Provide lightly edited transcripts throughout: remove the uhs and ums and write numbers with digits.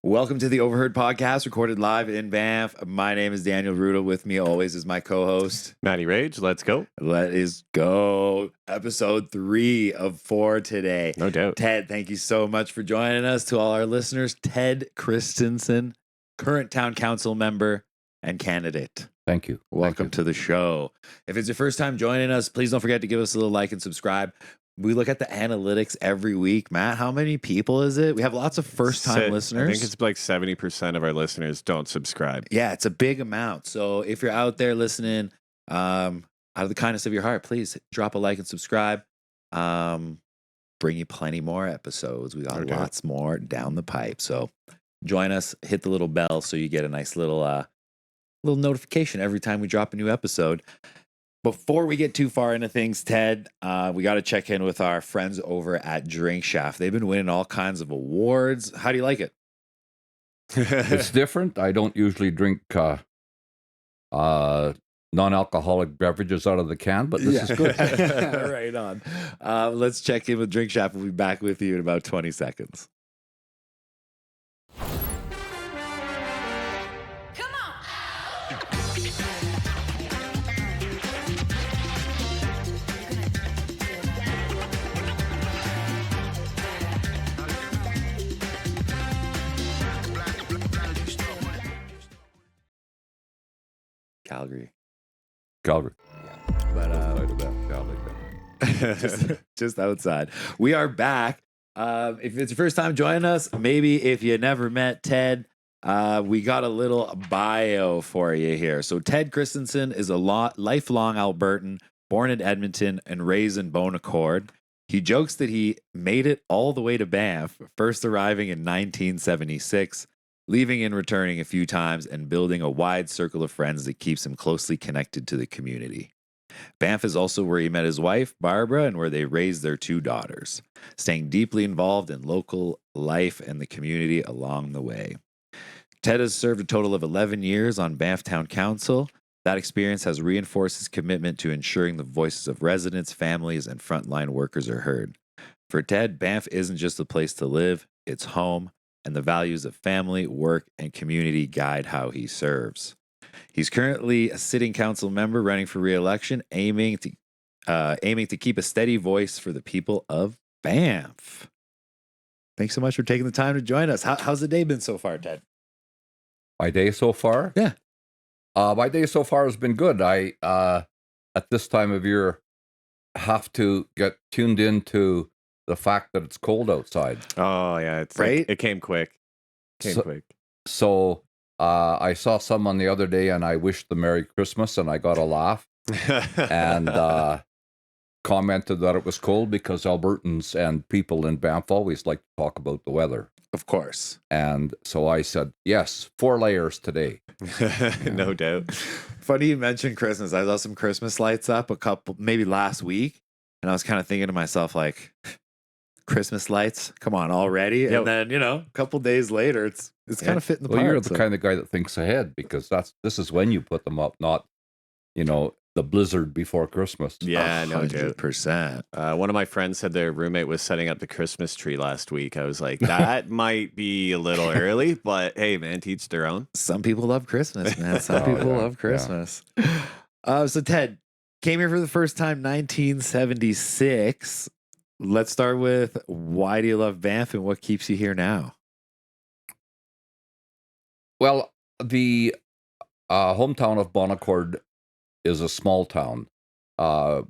Welcome to the Overheard podcast, recorded live in Banff. My name is Daniel Ruedl. With me always is my co-host, Matty Rage. Let's go. Let us go. Episode 3 of 4 today. No doubt. Ted, thank you so much for joining us. To all our listeners, Ted Christensen, current town council member and candidate. Thank you. Welcome to the show. If it's your first time joining us, please don't forget to give us a little like and subscribe. We look at the analytics every week. Matt, how many people is it? We have lots of first-time listeners. I think it's like 70% of our listeners don't subscribe. Yeah, it's a big amount. So if you're out there listening, out of the kindness of your heart, please drop a like and subscribe. Bring you plenty more episodes. We got lots more down the pipe. So join us. Hit the little bell so you get a nice little notification every time we drop a new episode. Before we get too far into things, Ted, we got to check in with our friends over at Drink Shaft. They've been winning all kinds of awards. How do you like it? It's different. I don't usually drink non-alcoholic beverages out of the can, but this is good. Right on. Let's check in with Drink Shaft. We'll be back with you in about 20 seconds. Calgary. Calgary. Yeah. But just outside. We are back. If it's your first time joining us, maybe if you never met Ted, we got a little bio for you here. So Ted Christensen is a lifelong Albertan, born in Edmonton and raised in Bon Accord. He jokes that he made it all the way to Banff, first arriving in 1976. Leaving and returning a few times and building a wide circle of friends that keeps him closely connected to the community. Banff is also where he met his wife, Barbara, and where they raised their 2 daughters, staying deeply involved in local life and the community along the way. Ted has served a total of 11 years on Banff Town Council. That experience has reinforced his commitment to ensuring the voices of residents, families, and frontline workers are heard. For Ted, Banff isn't just a place to live, it's home, and the values of family, work, and community guide how he serves. He's currently a sitting council member running for re-election, aiming to keep a steady voice for the people of Banff. Thanks so much for taking the time to join us. How's the day been so far, Ted? My day so far? Yeah. My day so far has been good. I, at this time of year, have to get tuned into the fact that it's cold outside. Oh, yeah. It's right? It came quick. So I saw someone the other day and I wished them Merry Christmas and I got a laugh and commented that it was cold because Albertans and people in Banff always like to talk about the weather. Of course. And so I said, yes, 4 layers today. No doubt. Funny you mentioned Christmas. I saw some Christmas lights up maybe last week. And I was kind of thinking to myself, like, Christmas lights, come on already. And then, a couple days later, it's kind of fitting the part. Well, you're the kind of guy that thinks ahead because this is when you put them up, not, the blizzard before Christmas. Yeah, no doubt. 100%. One of my friends said their roommate was setting up the Christmas tree last week. I was like, that might be a little early, but hey, man, teach their own. Some people love Christmas, man. Some people love Christmas. Yeah. So Ted came here for the first time 1976. Let's start with, why do you love Banff and what keeps you here now? Well, the hometown of Bon Accord is a small town.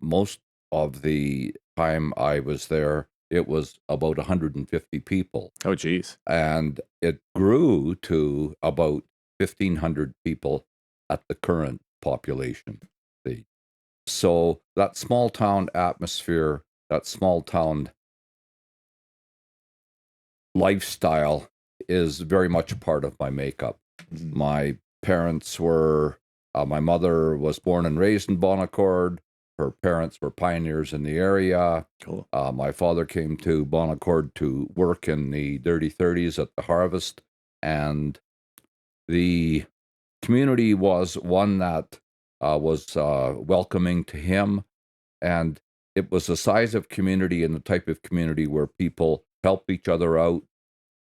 Most of the time I was there, it was about 150 people. Oh, geez. And it grew to about 1,500 people at the current population. So that small town atmosphere, that small town lifestyle is very much a part of my makeup. Mm-hmm. My parents were, my mother was born and raised in Bon Accord. Her parents were pioneers in the area. Cool. My father came to Bon Accord to work in the dirty 30s at the harvest. And the community was one that was welcoming to him. And it was the size of community and the type of community where people help each other out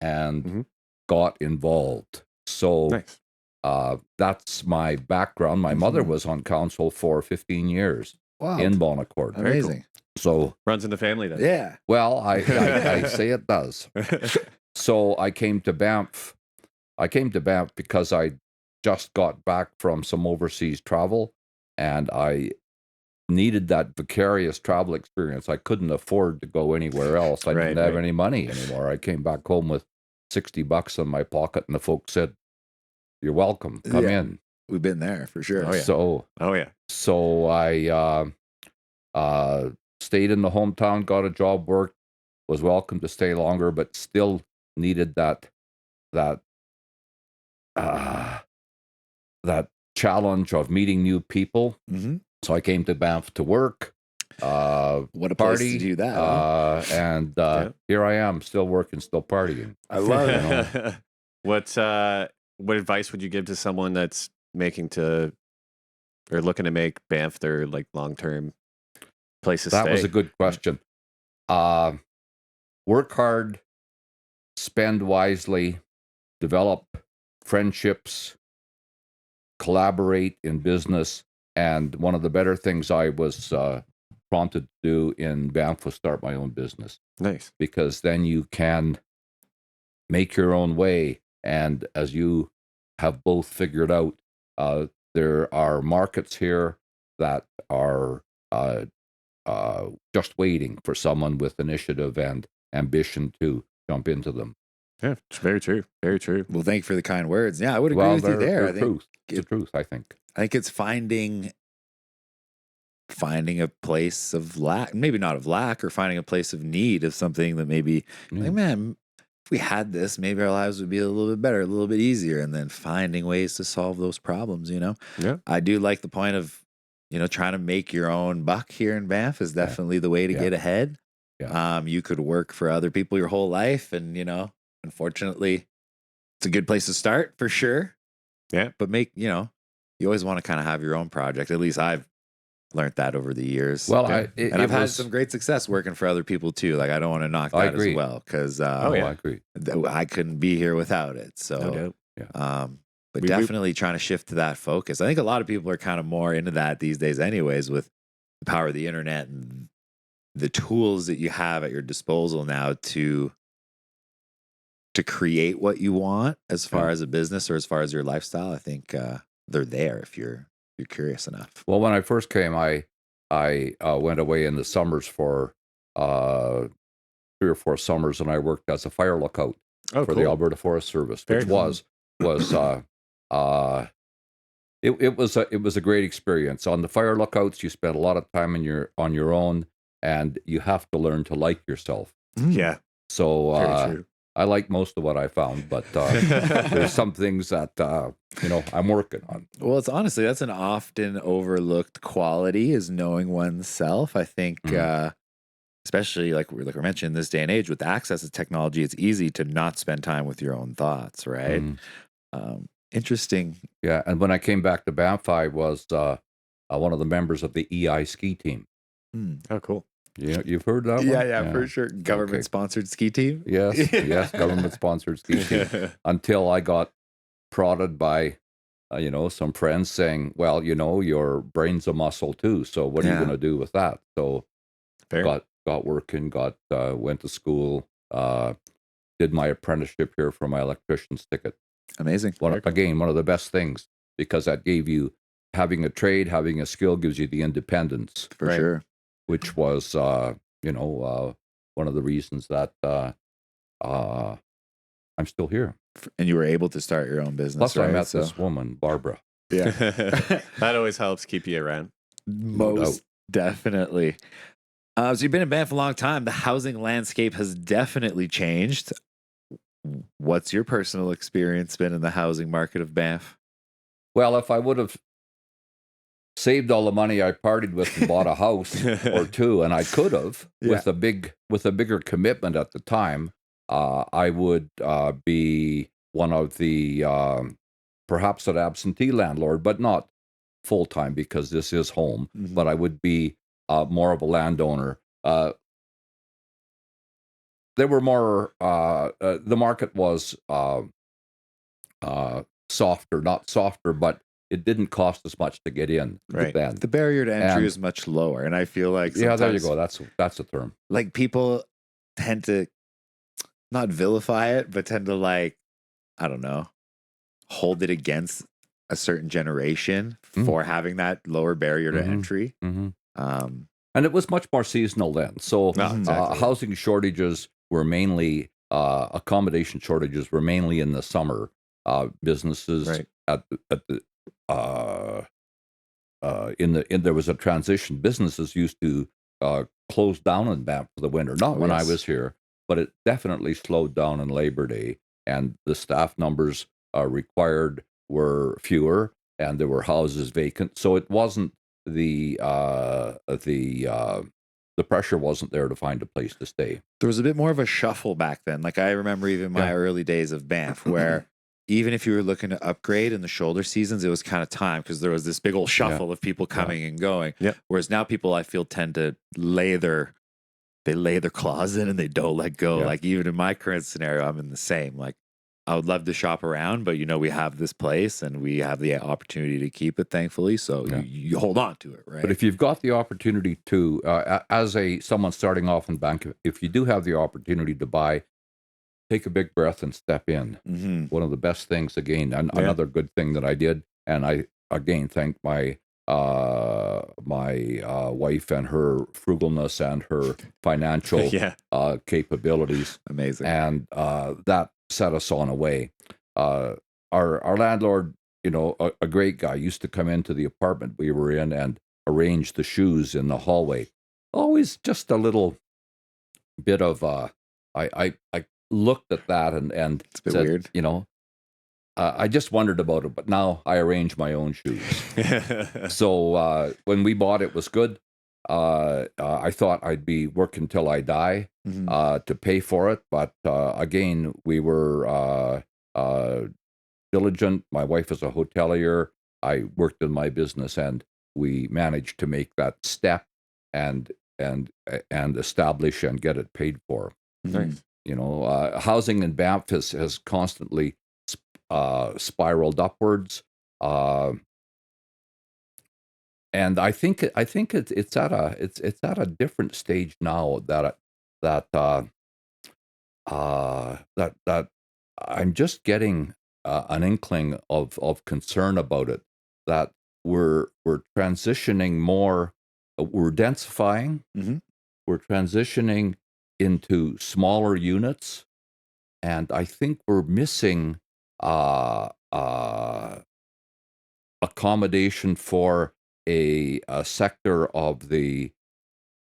and got involved. So Nice. that's my background. My mother was on council for 15 years Wow. in Bon Accord. Very Amazing. So, Runs in the family then. Yeah. well, I say it does. So I came to Banff. I came to Banff because I just got back from some overseas travel, and I needed that vicarious travel experience. I couldn't afford to go anywhere else. I didn't have any money anymore. I came back home with $60 in my pocket, and the folks said, "You're welcome. Come in." We've been there for sure. Oh, yeah. So I stayed in the hometown, got a job, worked, was welcome to stay longer, but still needed that challenge of meeting new people. Mm-hmm. So I came to Banff to work. What a place to do that. Huh? And here I am, still working, still partying. I love it. What advice would you give to someone that's looking to make Banff their like long-term place to stay? That was a good question. Work hard, spend wisely, develop friendships, collaborate in business. And one of the better things I was prompted to do in Banff was start my own business. Nice. Because then you can make your own way. And as you have both figured out, there are markets here that are just waiting for someone with initiative and ambition to jump into them. Yeah, it's very true. Very true. Well, thank you for the kind words. Yeah, I would agree with you there. I think it's the truth, I think. I think it's finding a place of lack, maybe not of lack, or finding a place of need of something that maybe, like, man, if we had this, maybe our lives would be a little bit better, a little bit easier, and then finding ways to solve those problems, you know? Yeah. I do like the point of, trying to make your own buck here in Banff is definitely the way to get ahead. Yeah. You could work for other people your whole life, and, unfortunately, it's a good place to start for sure. Yeah. But you always want to kind of have your own project. At least I've learned that over the years. Well, I've had some great success working for other people too. Like, I don't want to knock that as well, because I agree. I couldn't be here without it. So, no doubt. Yeah. But definitely trying to shift to that focus. I think a lot of people are kind of more into that these days, anyways, with the power of the internet and the tools that you have at your disposal now to create what you want as far as a business or as far as your lifestyle. I think they're there if you're curious enough. Well, when I first came, I went away in the summers for 3 or 4 summers, and I worked as a fire lookout for the Alberta Forest Service, which was it was a great experience. On the fire lookouts, you spend a lot of time on your own, and you have to learn to like yourself. Yeah. So I like most of what I found, but there's some things that I'm working on. Well, that's an often overlooked quality, is knowing oneself. I think, especially like we're mentioning, this day and age with access to technology, it's easy to not spend time with your own thoughts, right? Interesting. Yeah, and when I came back to Banff, I was one of the members of the EI ski team. Oh, cool. Yeah, you've heard that one? Yeah, for sure. Government-sponsored ski team? Yes, government-sponsored ski team. Until I got prodded by, some friends saying, well, your brain's a muscle too, so what are you going to do with that? So got working, went to school, did my apprenticeship here for my electrician's ticket. Amazing. One of the best things, because that gave you, having a trade, having a skill gives you the independence. For sure. Which was, one of the reasons that I'm still here. And you were able to start your own business. Plus, I met this woman, Barbara. Yeah. That always helps keep you around. Most definitely. So you've been in Banff for a long time. The housing landscape has definitely changed. What's your personal experience been in the housing market of Banff? Well, if I would have saved all the money I partied with and bought a house or two, and I could have with a bigger commitment at the time, I would be one of the perhaps an absentee landlord, but not full time because this is home. But I would be more of a landowner. There were more. The market was softer, not softer, but it didn't cost as much to get in Right. then. The barrier to entry And- is much lower, and I feel like Yeah, there you sometimes, go. That's a term. like, people tend to not vilify it, but tend to, like, I don't know, hold it against a certain generation for having that lower barrier to entry. Mm-hmm. Um, And it was much more seasonal then. So No, exactly. housing shortages were mainly, accommodation shortages were mainly in the summer. Businesses Right. There was a transition. Businesses used to close down in Banff for the winter. Not when I yes. was here, but it definitely slowed down on Labor Day, and the staff numbers required were fewer, and there were houses vacant. So it wasn't the pressure wasn't there to find a place to stay. There was a bit more of a shuffle back then. Like, I remember even my early days of Banff, where even if you were looking to upgrade in the shoulder seasons, it was kind of time because there was this big old shuffle of people coming and going. Yep. Whereas now people, I feel, tend to lay their claws in and they don't let go. Yeah. Like, even in my current scenario, I'm in the same. Like, I would love to shop around, but we have this place and we have the opportunity to keep it, thankfully. So you hold on to it, right? But if you've got the opportunity to, as someone starting off in bank, if you do have the opportunity to buy, take a big breath and step in. Mm-hmm. One of the best things, again, another good thing that I did, and I again thank my wife and her frugalness and her financial capabilities. Amazing. And that set us on a way. Our landlord, a great guy, used to come into the apartment we were in and arrange the shoes in the hallway. Always just a little bit of I looked at that and It's a bit said, weird. I just wondered about it, but now I arrange my own shoes. So when we bought it was good. I thought I'd be working till I die to pay for it, but again, we were diligent. My wife is a hotelier. I worked in my business, and we managed to make that step and establish and get it paid for. Nice. Housing in Banff has constantly spiraled upwards, and I think it's at a different stage now that I'm just getting an inkling of concern about it, that we're transitioning more, we're densifying, we're transitioning into smaller units, and I think we're missing accommodation for a sector of the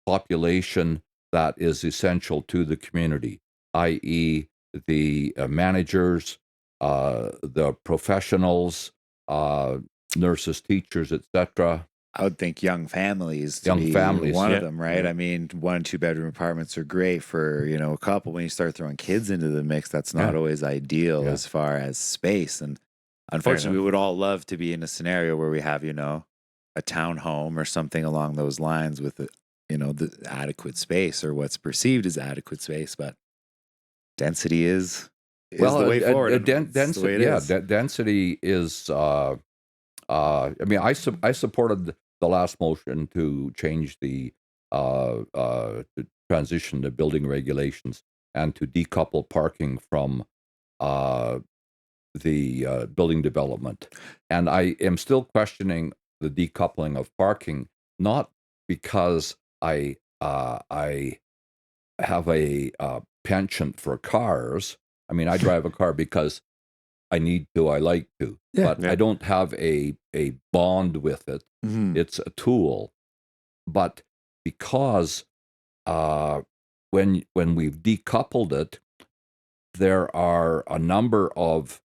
population that is essential to the community, i.e., the managers, the professionals, nurses, teachers, etc. I would think young families to Young be families, one yeah. of them, right? Yeah. I mean, 1 and 2 bedroom apartments are great for, a couple. When you start throwing kids into the mix, that's not always ideal as far as space. And unfortunately, we would all love to be in a scenario where we have, a townhome or something along those lines with, the adequate space or what's perceived as adequate space. But density is the way forward. Density is. I mean, I supported the last motion to change the to transition to building regulations and to decouple parking from the building development. And I am still questioning the decoupling of parking, not because I have a penchant for cars. I mean, I drive a car because I need to, I like to, but I don't have a bond with it. It's a tool. But because when we've decoupled it, there are a number of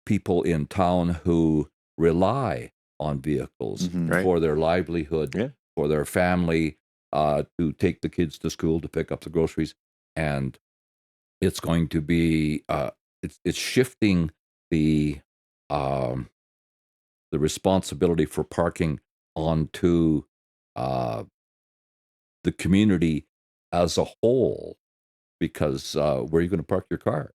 people in town who rely on vehicles for their livelihood, for their family, to take the kids to school, to pick up the groceries, and it's going to be it's shifting the responsibility for parking onto the community as a whole, because where are you going to park your car?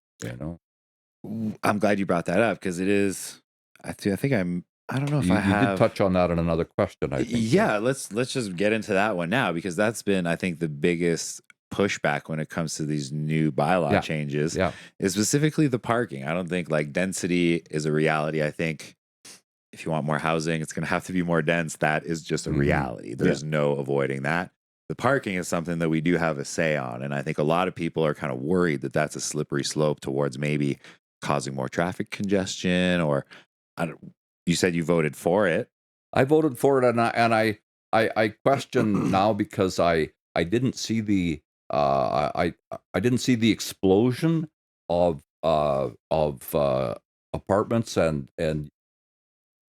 I'm glad you brought that up because it is. I think I don't know if You, I you have. did touch on that in another question, I think. Yeah, let's just get into that one now because that's been, I think, the biggest pushback when it comes to these new bylaw Yeah, changes yeah. is specifically the parking. I don't think like density is a reality. I think if you want more housing, it's going to have to be more dense. That is just a Mhm. reality. There's no avoiding that. The parking is something that we do have a say on. And I think a lot of people are kind of worried that that's a slippery slope towards maybe causing more traffic congestion or you said you voted for it. I voted for it, and I question now because I didn't see the I didn't see the explosion of apartments and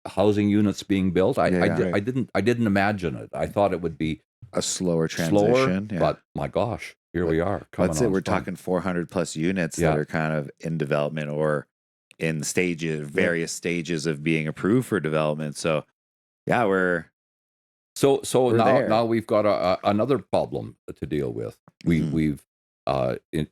housing units being built. Yeah. I didn't imagine it. I thought it would be A slower slower, transition. Yeah. but my gosh, here we are. Coming Let's say on we're strong. talking 400 plus units Yeah. that are kind of in development or in various stages of being approved for development. So yeah, we're So We're now there. we've got another problem to deal with. Mhm. We've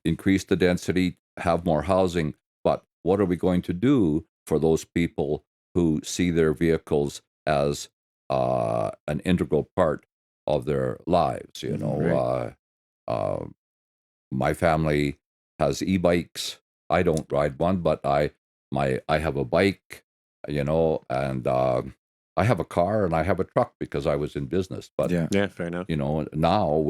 increased the density, have more housing, but what are we going to do for those people who see their vehicles as an integral part of their lives? You know, Right. my family has e-bikes. I don't ride one, but I have a bike. You know, and I have a car and I have a truck because I was in business. But Yeah. Yeah, fair enough. you know, now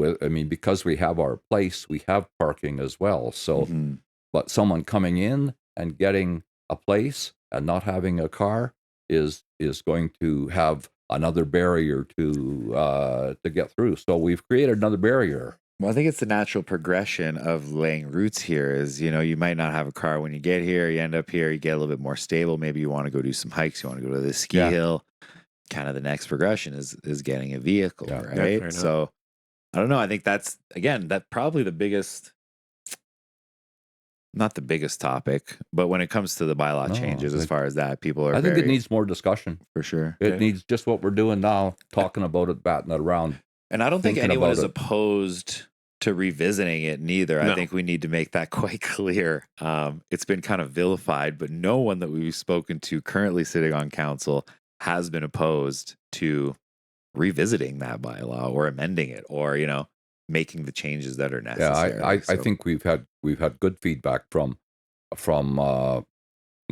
because we have our place, we have parking as well. So, Mhm. but someone coming in and getting a place and not having a car is going to have another barrier to get through. So we've created another barrier. Well, I think it's the natural progression of laying roots here is, you might not have a car when you get here. You end up here, you get a little bit more stable. Maybe you want to go do some hikes. You want to go to the ski Yeah. hill. Kind of the next progression is getting a vehicle, Yeah. right? fair enough. So I don't know. I think that's, again, that probably the biggest, not the biggest topic, but when it comes to the bylaw No, changes, as far as that, people are I think very, it needs more discussion. for sure. It Yeah. needs just what we're doing now, talking about it, batting it around. And I don't think Thinking anyone about is it. opposed to revisiting it neither. I No. think we need to make that quite clear. It's been kind of vilified, but no one that we've spoken to currently sitting on council has been opposed to revisiting that bylaw or amending it or, making the changes that are Yeah, necessary. I So, think we've had good feedback from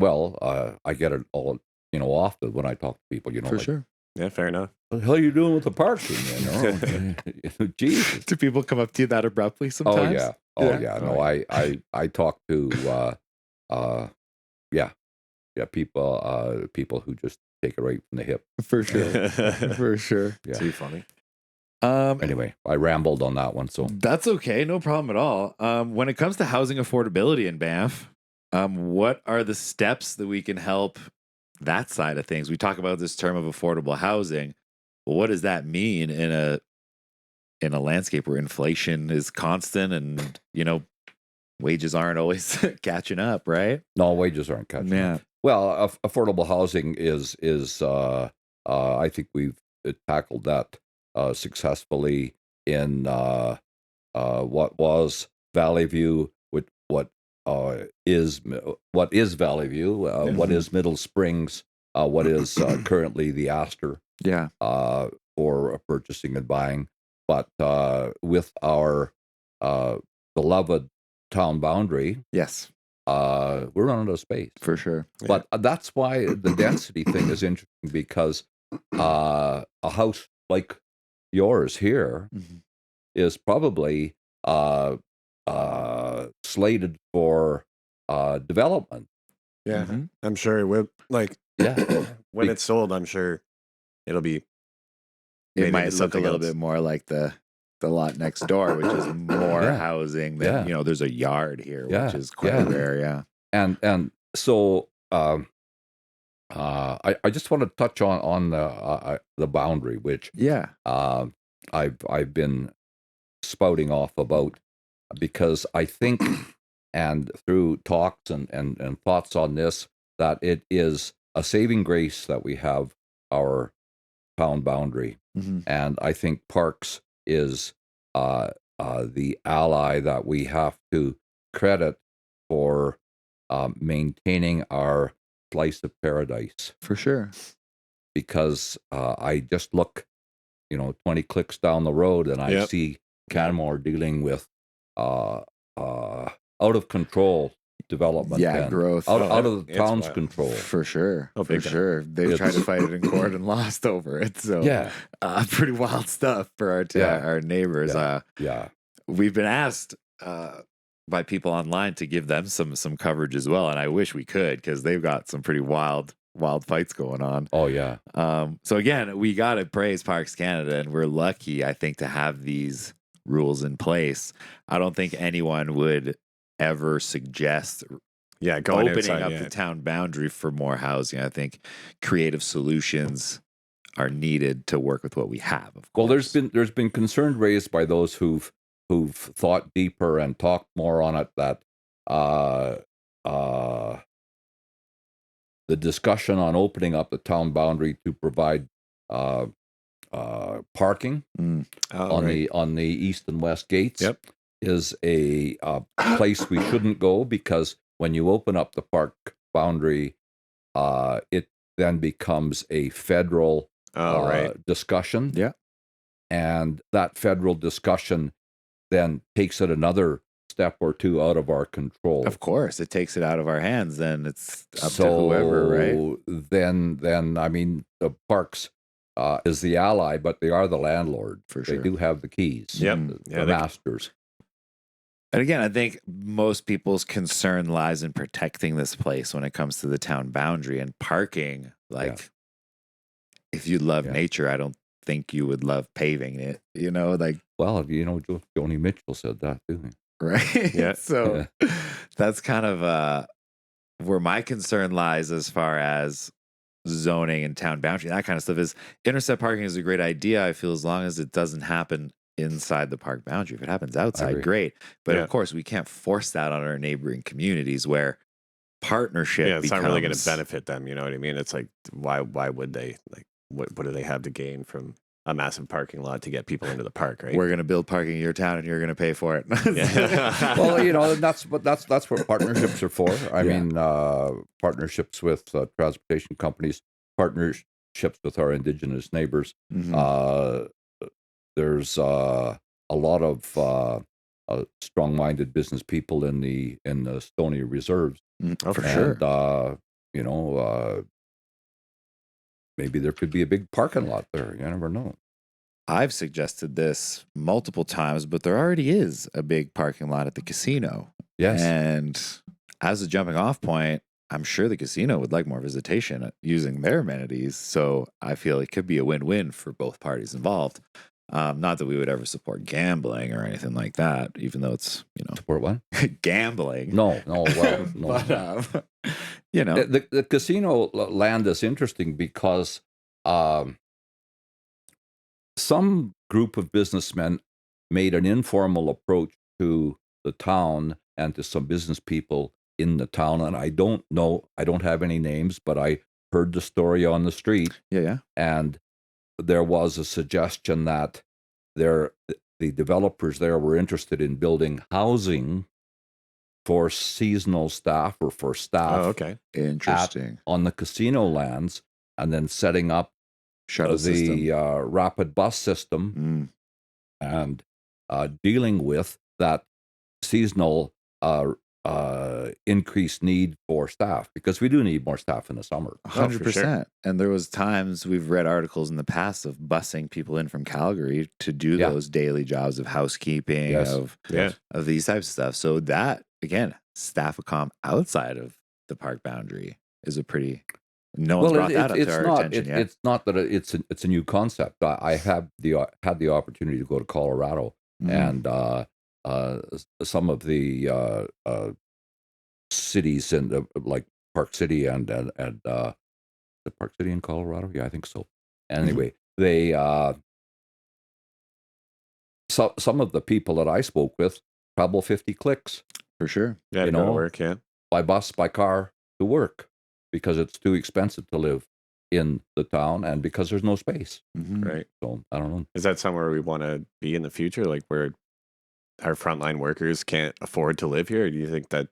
I get it all often when I talk to people. for Like, sure. Yeah, fair enough. what the hell are you doing with the parking? Jesus. Do people come up to you that abruptly Oh sometimes? yeah. Yeah. No, I talk to people who just take it right from the hip. For sure. For sure. Yeah. Too funny. Anyway, I rambled on that one. So That's okay, no problem at all. When it comes to housing affordability in Banff, what are the steps that we can help that side of things? We talk about this term of affordable housing. Well, what does that mean in a landscape where inflation is constant and wages aren't always catching up, right? no, wages aren't catching up. Yeah. Well, affordable housing is I think we've tackled that successfully in what was Valley View, what is Valley View, what is Middle Springs, what is currently the Astor Yeah. for purchasing and buying, but with our beloved town boundary, Yes, we're running out of space. for sure. But that's why the density thing is interesting because a house like yours here is probably slated for development. Yeah, Mhm. I'm sure it will. Yeah. When Be- it's sold, I'm sure it'll be. It made might into look a something little else. bit more like the lot next door, which is more Yeah. housing than Yeah. there's a yard here, Yeah. which is quite Yeah. rare. Yeah. And so I just want to touch on the boundary, which Yeah. I've been spouting off about because I think, and through talks and thoughts on this, that it is a saving grace that we have our town boundary, and I think parks is the ally that we have to credit for maintaining our slice of paradise. For sure. Because I just look, 20 clicks down the road, and I see Canmore dealing with out of control development. Yeah, growth. Out of the town's control. For sure. Oh, For big time. sure. They tried to fight it in court and lost over it. So pretty wild stuff for our neighbors. Yeah. We've been asked by people online to give them some coverage as well, and I wish we could, because they've got some pretty wild fights going on. Oh yeah. So again, we got to praise Parks Canada, and we're lucky, I think, to have these rules in place. I don't think anyone would ever suggest opening up the town boundary for more housing. I think creative solutions are needed to work with what we have. Of course. Well, there's been concern raised by those who've thought deeper and talked more on it, that the discussion on opening up the town boundary to provide parking on the east and west gates is a place we shouldn't go, because when you open up the park boundary, it then becomes a federal discussion. Yeah. And that federal discussion then takes it another step or two out of our control. Of course, it takes it out of our hands. Then it's up to whoever, right? Then I mean, the parks is the ally, but they are the landlord. For sure. They do have the keys. The masters. And again, I think most people's concern lies in protecting this place when it comes to the town boundary and parking. Like, if you love nature, I don't think you would love paving it. Well, Joni Mitchell said that too. Right? Yeah. So that's kind of where my concern lies as far as zoning and town boundary, that kind of stuff. Is intercept parking is a great idea, I feel, as long as it doesn't happen inside the park boundary. If it happens outside, great. But of course, we can't force that on our neighboring communities, where partnership it's not really going to benefit them. You know what I mean? It's like, why would they? Like, what do they have to gain from a massive parking lot to get people into the park, right? We're going to build parking in your town, and you're going to pay for it. Well, that's what partnerships are for. I mean, partnerships with transportation companies, partnerships with our Indigenous neighbors. Mm-hmm. There's a lot of strong-minded business people in the Stony reserves. Oh, for sure. Maybe there could be a big parking lot there. You never know. I've suggested this multiple times, but there already is a big parking lot at the casino. Yes. And as a jumping off point, I'm sure the casino would like more visitation using their amenities. So I feel it could be a win-win for both parties involved. Not that we would ever support gambling or anything like that, even though it's, support what? Gambling. No. Well, no. But, the casino land is interesting because some group of businessmen made an informal approach to the town and to some business people in the town, and I don't have any names, but I heard the story on the street. Yeah. And there was a suggestion that the developers there were interested in building housing for seasonal staff or for staff. Oh, okay. Interesting. On the casino lands, and then setting up shuttle system, rapid bus system, and dealing with that seasonal increased need for staff, because we do need more staff in the summer. 100%. Sure. And there was times we've read articles in the past of busing people in from Calgary to do those daily jobs of housekeeping, of these types of stuff. So that, again, staff accom outside of the park boundary is a pretty... No one's brought that up to our attention yet. It's not that it's a new concept. I have had the opportunity to go to Colorado, and some of the cities in like Park City and the Park City in Colorado. Yeah, I think so. Anyway, they some of the people that I spoke with travel 50 clicks for sure. Yeah, to go to work. Yeah, by bus, by car to work, because it's too expensive to live in the town and because there's no space. Right. So I don't know. Is that somewhere we want to be in the future, like where our frontline workers can't afford to live here? Or do you think that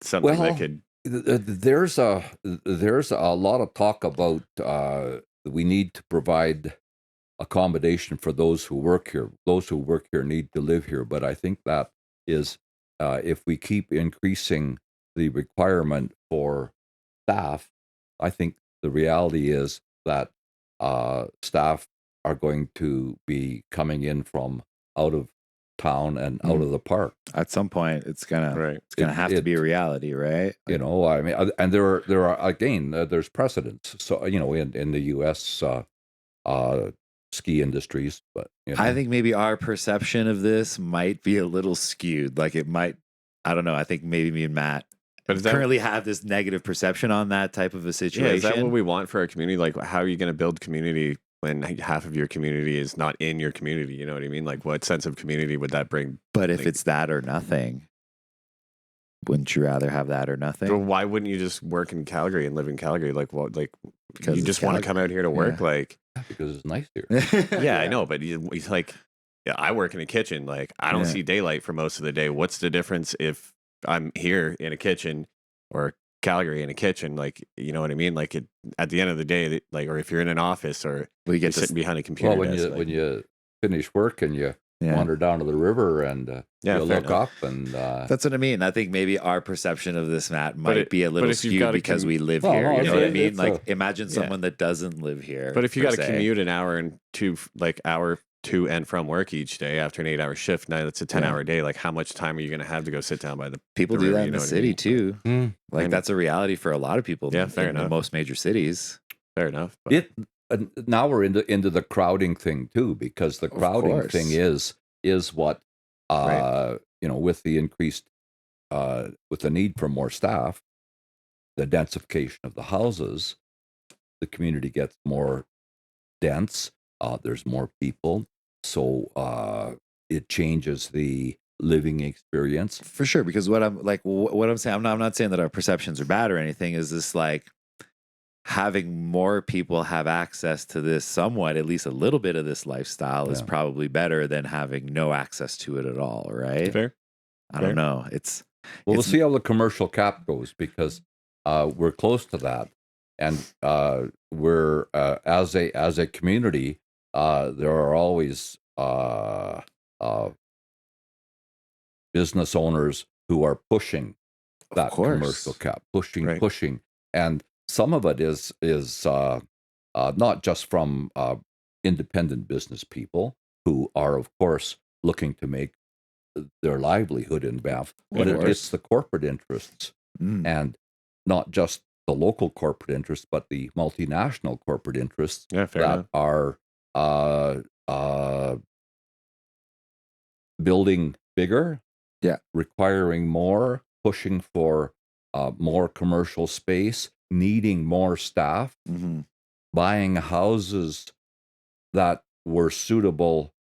something that Well, could. there's a lot of talk about we need to provide accommodation for those who work here. Those who work here need to live here. But I think that is if we keep increasing the requirement for staff, I think the reality is that staff are going to be coming in from out of town and out of the park. At some point, it's gonna Right. have to be a reality, right? You know, I mean, and there are again, there's precedents. So you know, in the U.S. Ski industries, but you know. I think maybe our perception of this might be a little skewed. Like it might, I don't know. I think maybe me and Matt currently have this negative perception on that type of a situation. Yeah, is that what we want for our community? Like, how are you going to build community when half of your community is not in your community? You know what I mean? Like, what sense of community would that bring? But if it's that or nothing, wouldn't you rather have that or nothing? Well, why wouldn't you just work in Calgary and live in Calgary? Like, what? Like, Because you it's just want to come out here to work? Yeah. Like, Because it's nice here. yeah, I know, but he's like, yeah, I work in a kitchen. Like, I don't Yeah. see daylight for most of the day. What's the difference if I'm here in a kitchen or Calgary in a kitchen? Like, you know what I mean? Like, at the end of the day, like, or if you're in an office or We you're get sitting behind a computer Well, desk, like, when you finish work and you Yeah. wander down to the river and Yeah, you fair look enough. up and That's what I mean. I think maybe our perception of this, Matt, But might it- be a but little if you've skewed got to because we live Well, here. no, You know it's what I a- mean? it's Like, a- imagine Yeah. someone that doesn't live here. But if you per got to se. commute an hour and hour to and from work each day after an 8-hour shift, now that's a 10-hour day. Like, how much time are you going to have to go sit down by the People the do river, that you in know the what I city mean? too. Like And- that's a reality for a lot of people. Yeah, in, fair in the enough. most major cities. Fair enough. But now we're into the crowding thing too, because the crowding course. thing is what Right. you know, with the increased with the need for more staff, the densification of the houses, the community gets more dense. There's more people, so it changes the living experience. For sure, because what I'm like, what I'm saying, I'm not saying that our perceptions are bad or anything. Is this like having more people have access to this somewhat, at least a little bit of this lifestyle is Yeah. probably better than having no access to it at all, right? fair. I don't know. It's Well, we'll It's- see how the commercial cap goes, because we're close to that, and we're as a community, there are always business owners who are pushing that commercial cap, Right. pushing, and some of it is not just from independent business people who are, of course, looking to make their livelihood in Banff, but Of it's course. the corporate interests, Mm. and not just the local corporate interests, but the multinational corporate interests Yeah, fair that enough. are building bigger, requiring more, pushing for more commercial space, needing more staff, Mhm. buying houses that were suitable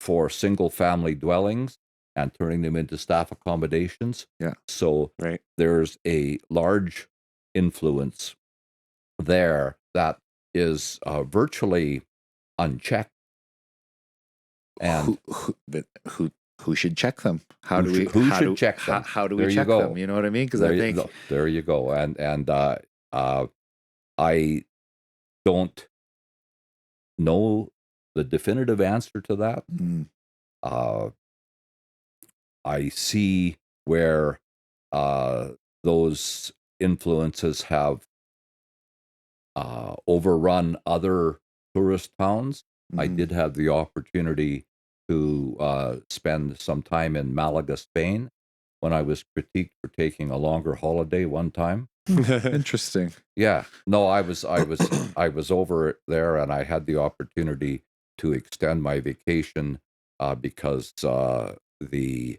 for single family dwellings and turning them into staff accommodations. Yeah. So Right. there's a large influence there that is virtually unchecked. And who should check them? How do we? who how should do- check how- them? How do There we you check go. them? You know what I mean? Because there, I think there you go. And I don't know the definitive answer to that. Mm. I see where those influences have overrun other tourist towns. I Mhm. did have the opportunity to spend some time in Malaga, Spain, when I was critiqued for taking a longer holiday one time. Interesting. Yeah, no, I was over there, and I had the opportunity to extend my vacation because the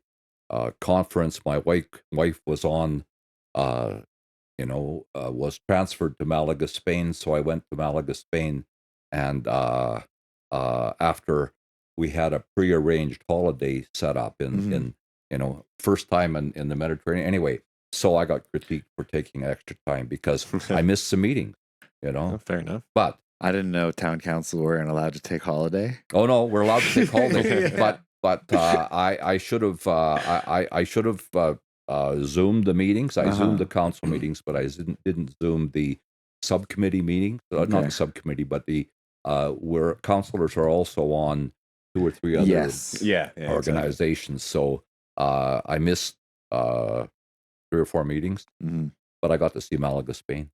conference my wife was on, was transferred to Malaga, Spain. So I went to Malaga, Spain, and after we had a prearranged holiday set up in first time in the Mediterranean. Anyway, so I got critiqued for taking extra time because I missed some meetings, Oh, fair enough. But I didn't know town council weren't allowed to take holiday. oh no, we're allowed to take holiday. Yeah. But I should have Zoomed the meetings. I zoomed the Uh-huh. council meetings, but I didn't zoom the subcommittee meetings. Not Okay. the subcommittee, but the where councilors are also on 2 or 3 other Yes. Yeah. Exactly. organizations. So I missed 3 or 4 meetings, Mhm. but I got to see Malaga, Spain,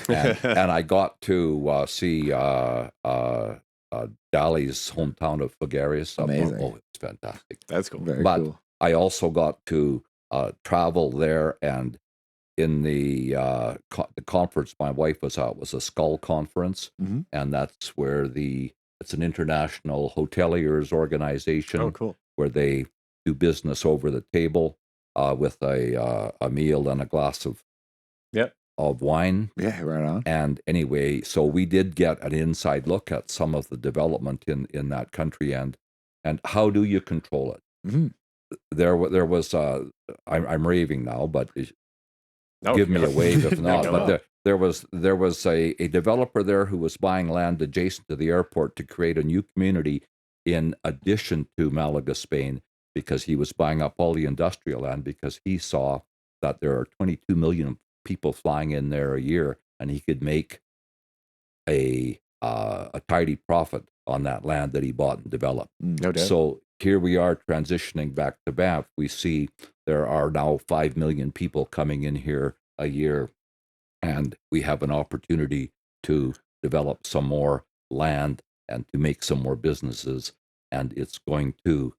and I got to see Dali's hometown of Figueres. Amazing. Oh, it's fantastic. That's cool. Very But cool. I also got to travel there, and in the conference my wife was at was a Skull conference, Mhm. and that's where it's an international hoteliers organization Oh, cool. where they do business over the table with a meal and a glass Yep. of wine. Yeah, right on. And anyway, so we did get an inside look at some of the development in that country and how do you control it? Mhm. There was I'm raving now, but No, give me a wave if No, not. go But on. there was a developer there who was buying land adjacent to the airport to create a new community in addition to Malaga, Spain, because he was buying up all the industrial land because he saw that there are 22 million people flying in there a year, and he could make a tidy profit on that land that he bought and developed. No doubt. So here we are transitioning back to Banff. We see there are now 5 million people coming in here a year, and we have an opportunity to develop some more land and to make some more businesses. And it's going to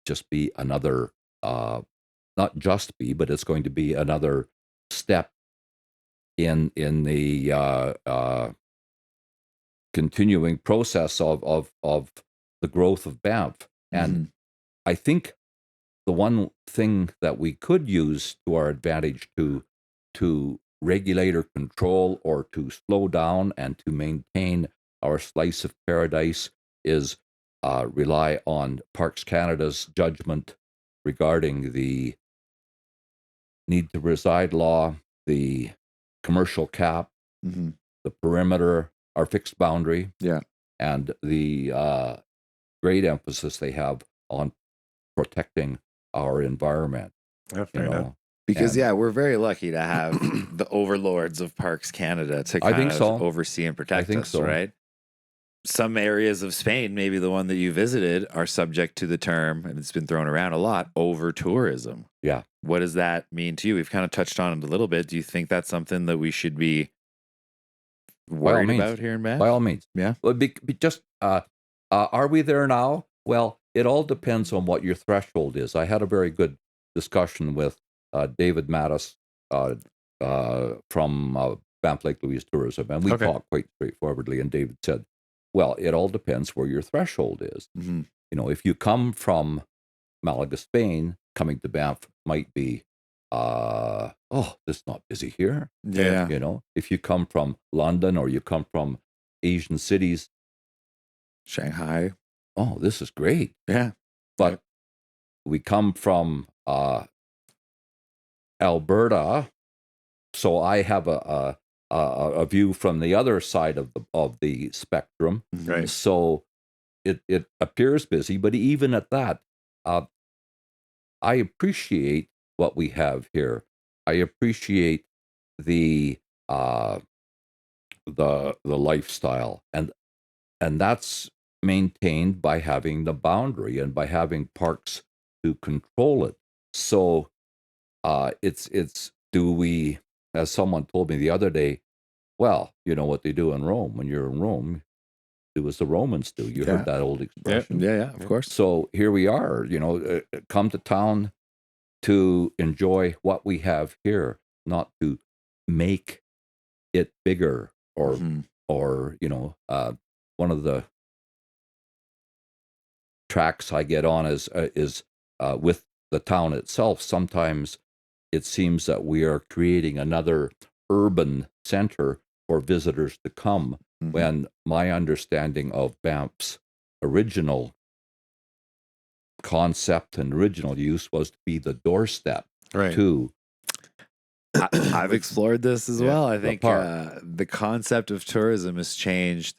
just be another, not just be, but it's going to be another step in the continuing process of the growth of Banff. And Mhm. I think the one thing that we could use to our advantage to regulate or control or to slow down and to maintain our slice of paradise is rely on Parks Canada's judgment regarding the need to reside law, the commercial cap, Mhm. the perimeter, our fixed boundary, Yeah. and the great emphasis they have on protecting our environment. Yeah, You fair enough. know, Because and yeah, we're very lucky to have the overlords of Parks Canada to I kind think of so. oversee and protect think us, so. right? Some areas of Spain, maybe the one that you visited, are subject to the term, and it's been thrown around a lot, over tourism. Yeah. What does that mean to you? We've kind of touched on it a little bit. Do you think that's something that we should be By all worried means. about here in Banff? By all means. Yeah. Well, just are we there now? Well, it all depends on what your threshold is. I had a very good discussion with David Mattis from Banff Lake Louise Tourism, and we Okay. talked quite straightforwardly. And David said, "Well, it all depends where your threshold is. Mhm. You know, if you come from Malaga, Spain, coming to Banff might be, oh, this is not busy here. Yeah. You know, if you come from London or you come from Asian cities, Shanghai. oh, this is great. Yeah. But we come from Alberta, so I have a view from the other side of the spectrum. Right. So it appears busy, but even at that, I appreciate what we have here. I appreciate the lifestyle, and that's maintained by having the boundary and by having parks to control it. So it's do we, as someone told me the other day, well, you know what they do in Rome. When you're in Rome, do as the Romans do. You Yeah. heard that old expression. Yeah, of course. So here we are, you know, come to town to enjoy what we have here, not to make it bigger or Mhm. you know, one of the tracks I get on is with the town itself. Sometimes it seems that we are creating another urban center for visitors to come, Mhm. when my understanding of Banff's original concept and original use was to be the doorstep Right. to I've explored this as Yeah, well. I the think park. the concept of tourism has changed.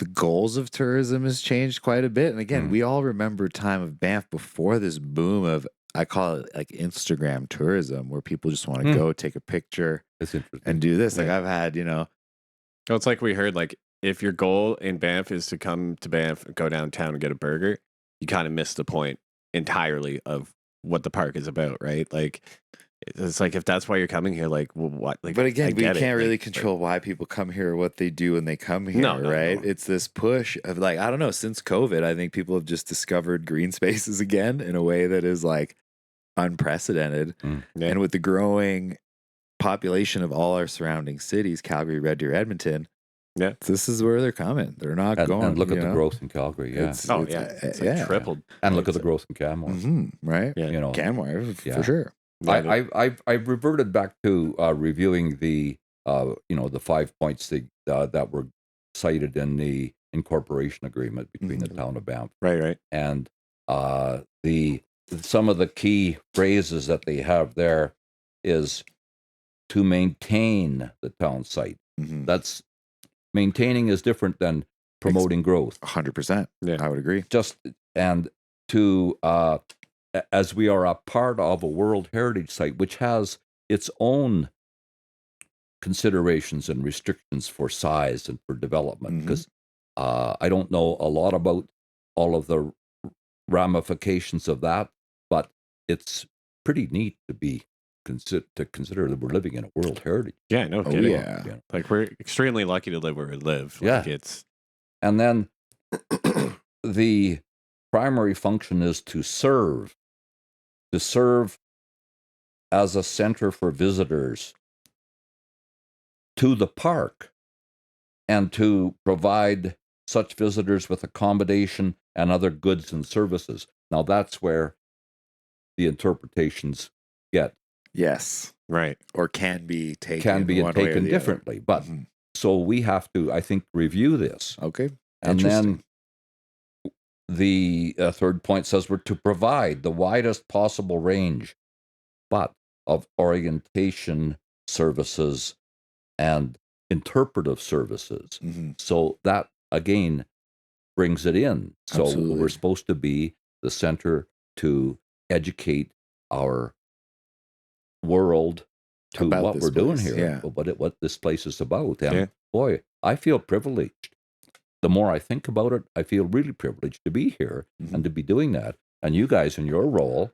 The goals of tourism has changed quite a bit. And again, Mm. we all remember time of Banff before this boom of I call it like Instagram tourism, where people just want to go take a picture It's interesting. and do this. Like Yeah. I've had, So it's like we heard, like, if your goal in Banff is to come to Banff, go downtown and get a burger, you kind of miss the point entirely of what the park is about, right? Like, it's like, if that's why you're coming here, like, well, what? Like, but again, we get it. can't really Like, control why people come here or what they do when they come here, No, right? no. It's this push of like, I don't know, since COVID, I think people have just discovered green spaces again in a way that is like unprecedented. Yeah. And with the growing population of all our surrounding cities, Calgary, Red Deer, Edmonton, Yeah. this is where they're coming. They're not going. And look at the know? growth in Calgary, yeah. It's It's tripled. And look at the growth in Canmore. right? Yeah. You know, Canmore, Yeah. for sure. Yeah, I've reverted back to reviewing the the 5 points that were cited in the incorporation agreement between the town of Banff, right. and some of the key phrases that they have there is to maintain the town site. That's maintaining is different than promoting growth. 100%. Yeah. I would agree. And to as we are a part of a World Heritage Site, which has its own considerations and restrictions for size and for development, because I don't know a lot about all of the ramifications of that, but it's pretty neat to be consider that we're living in a World Heritage. Yeah, no kidding. Yeah. You know. Like, we're extremely lucky to live where we live. Like, Yeah. it's And then the primary function is to serve as a center for visitors to the park and to provide such visitors with accommodation and other goods and services. Now that's where the interpretations get Yes. right. Or can be taken taken differently. But so we have to, I think, review this. Okay. And then the third point says we're to provide the widest possible range, but of orientation services and interpretive services. So that, again, brings it in. So Absolutely. we're supposed to be the center to educate our world to About what this we're doing place, here, yeah. what this place is about. And boy, I feel privileged. The more I think about it, I feel really privileged to be here and to be doing that. And you guys in your role,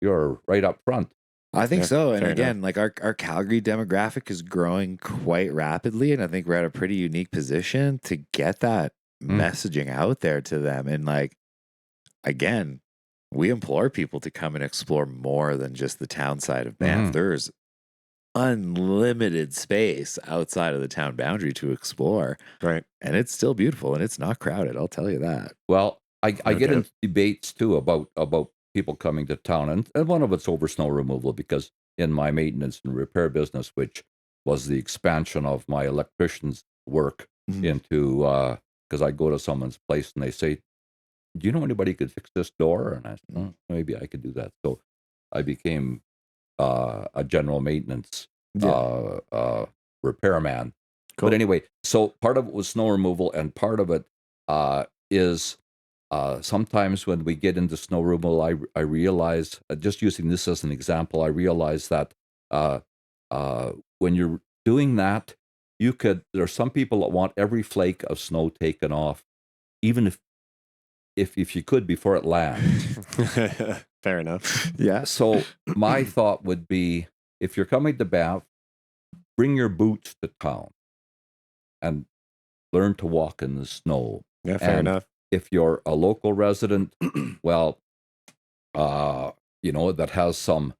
you're right up front. I think so. And fair again, like our Calgary demographic is growing quite rapidly. And I think we're at a pretty unique position to get that messaging out there to them. And like, again, we implore people to come and explore more than just the town side of Banff. There's unlimited space outside of the town boundary to explore. Right. And it's still beautiful and it's not crowded. I'll tell you that. Well, I get doubt. into debates too about people coming to town, and one of it's over snow removal, because in my maintenance and repair business, which was the expansion of my electrician's work into, because I go to someone's place and they say, do you know anybody who could fix this door? And I said, oh, maybe I could do that. So I became a general maintenance repairman. Cool. But anyway, so part of it was snow removal, and part of it is sometimes when we get into snow removal, I realize, just using this as an example, I realize that when you're doing that, there are some people that want every flake of snow taken off, even if you could, before it lands. Fair enough. Yeah. So my thought would be, if you're coming to Banff, bring your boots to town and learn to walk in the snow. Yeah, fair enough. If you're a local resident, well, that has some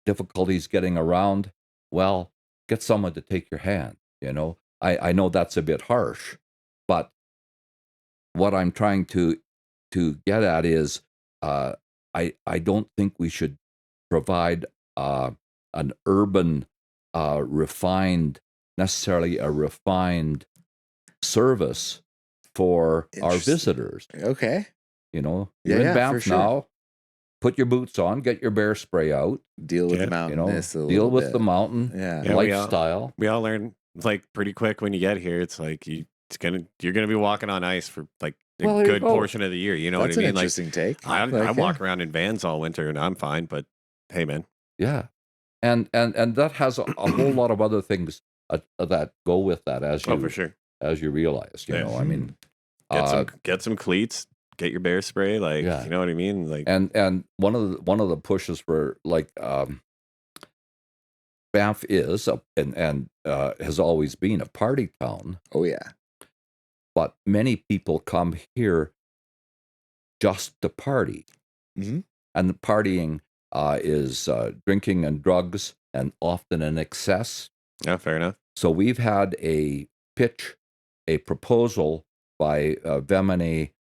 difficulties getting around, well, get someone to take your hand. I know that's a bit harsh, but what I'm trying to get at is, I don't think we should provide an urban, necessarily a refined service for our visitors. Okay. You're in Banff now. Put your boots on, get your bear spray out. Deal with the mountainous. Deal with the mountain lifestyle. We all learn, like, pretty quick when you get here. It's like you're gonna be walking on ice for like a Well, there you good go. portion of the year. You know That's what I an mean? Like interesting take. I Like, walk around in vans all winter and I'm fine. But hey, man, Yeah, and that has a whole lot of other things that go with that, as oh for you sure. realize. You Yeah. know, I mean, Get some cleats, get your bear spray. Like yeah. you know what I mean? Like and one of the pushes for like Banff is and has always been a party town, oh yeah. but many people come here just to party, Mhm. and the partying is drinking and drugs, and often in excess. yeah, fair enough. So we've had a proposal by Vemini,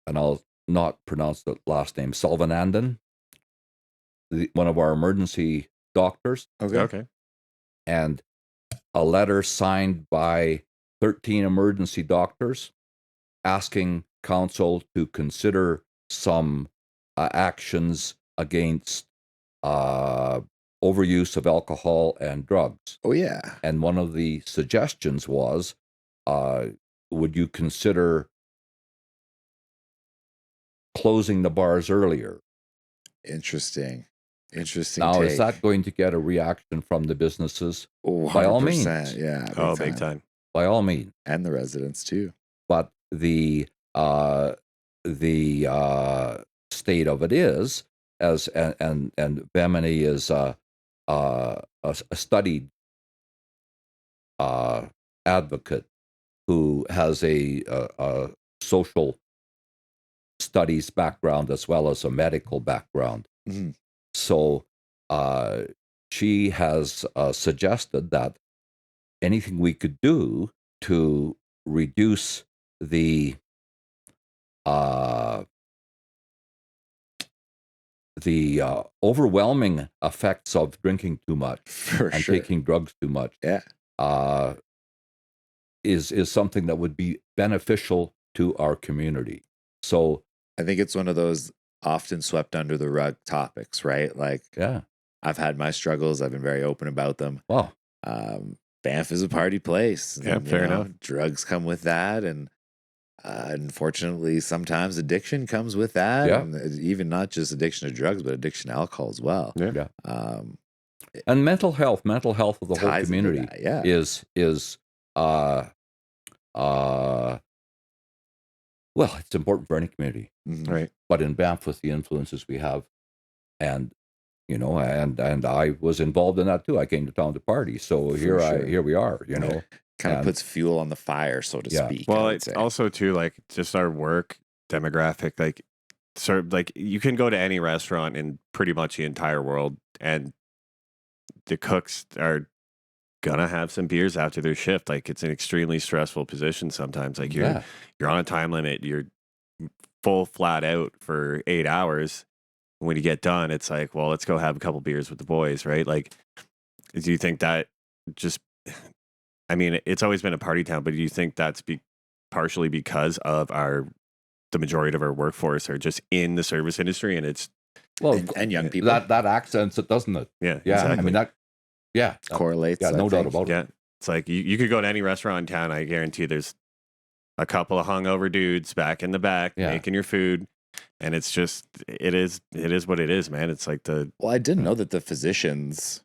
and I'll not pronounce the last name, Salvanandan, one of our emergency doctors, Okay. and a letter signed by 13 emergency doctors asking council to consider some actions against overuse of alcohol and drugs. Oh yeah. And one of the suggestions was, would you consider closing the bars earlier? Interesting. Now, take. is that going to get a reaction from the businesses? Oh, By all 100%, means. Yeah. Oh, big time. By all means. And the residents too. But the state of it is, as and Bemini is a studied advocate who has a social studies background as well as a medical background. Mhm. So she has suggested that anything we could do to reduce the overwhelming effects of drinking too much For and sure. taking drugs too much Yeah. is something that would be beneficial to our community. So I think it's one of those often swept under the rug topics, right? Like, yeah, I've had my struggles. I've been very open about them. well, Banff is a party place. Yeah, fair enough. Drugs come with that. And unfortunately, sometimes addiction comes with that. Yeah. And even not just addiction to drugs, but addiction to alcohol as well. Yeah. And mental health of the whole Ties into community that, yeah. is well, it's important for any community, Mhm. Right. but in Banff with the influences we have, and and I was involved in that too. I came to town to party, so For here sure. here we are, Kind of and- puts fuel on the fire, so to Yeah. speak. I Well, would it's say. also too like just our work demographic. Like, sort of like you can go to any restaurant in pretty much the entire world, and the cooks are gonna have some beers after their shift. Like, it's an extremely stressful position sometimes. Like yeah, you're on a time limit. You're full flat out for 8 hours. When you get done, it's like, well, let's go have a couple beers with the boys, right? Like, do you think that just? I mean, it's always been a party town, but do you think that's partially because of the majority of our workforce are just in the service industry, and it's well, and young people. that accents it, doesn't it? yeah, Yeah, exactly. I mean that. Yeah, correlates. yeah, I no doubt think. about it. yeah, it's like you could go to any restaurant in town. I guarantee there's a couple of hungover dudes back in the back Yeah. making your food, and it's just it is what it is, man. It's like Well, I didn't know that the physicians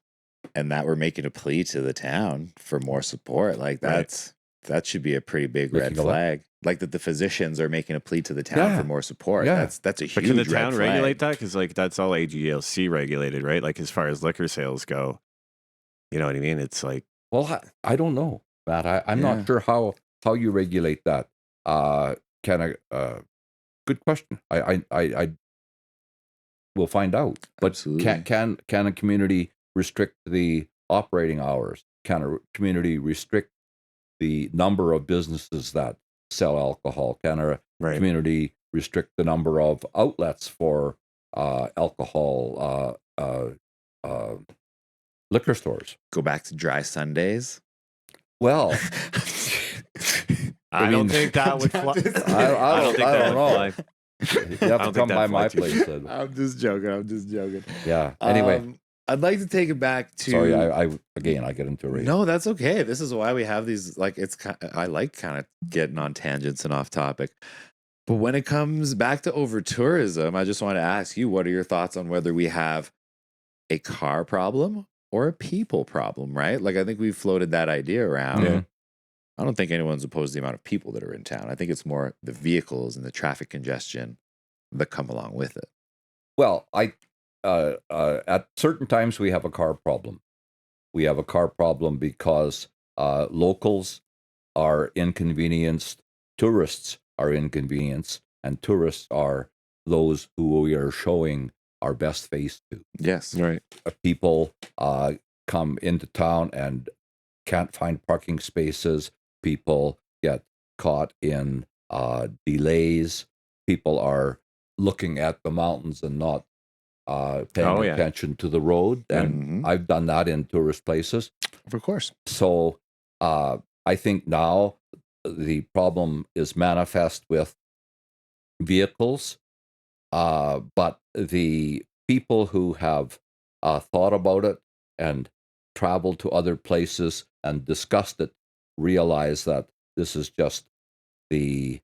and that were making a plea to the town for more support. Like that should be a pretty big red Making a what? flag. Like that the physicians are making a plea to the town Yeah. for more support. Yeah. That's a huge. but can the red town flag. regulate that? Because like that's all AGLC regulated, right? Like as far as liquor sales go, you know what I mean? It's like Well, I don't know, Matt. I'm Yeah. not sure how you regulate that. Good question. I will find out. But Absolutely. can a community restrict the operating hours? Can a community restrict the number of businesses that sell alcohol? Can a right. community restrict the number of outlets for alcohol liquor stores? Go back to dry Sundays. Well, I don't think that would fly. I don't know. fly. You have to don't think come by that'd my fly too place. Then. I'm just joking. Yeah. Anyway, I'd like to take it back to. sorry. I get into a rage. No, that's okay. This is why we have these. Like, I like kind of getting on tangents and off topic. But when it comes back to over tourism, I just want to ask you, what are your thoughts on whether we have a car problem or a people problem, right? Like, I think we've floated that idea around. Yeah. I don't think anyone's opposed to the amount of people that are in town. I think it's more the vehicles and the traffic congestion that come along with it. Well, at certain times we have a car problem. We have a car problem because locals are inconvenienced, tourists are inconvenienced, and tourists are those who we are showing our best face to. Yes. Right. People come into town and can't find parking spaces. People get caught in delays. People are looking at the mountains and not paying attention to the road. And I've done that in tourist places. Of course. So I think now the problem is manifest with vehicles, but the people who have thought about it and traveled to other places and discussed it realize that this is just the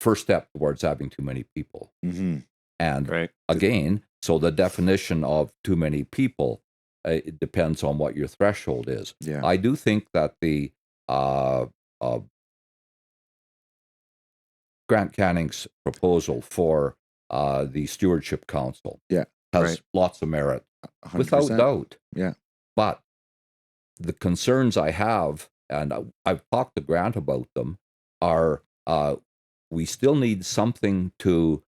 first step towards having too many people. And again, so the definition of too many people, it depends on what your threshold is. Yeah. I do think that the Grant Canning's proposal for the Stewardship Council has lots of merit, 100%. without doubt. Yeah. But the concerns I have, and I've talked to Grant about them, are we still need something to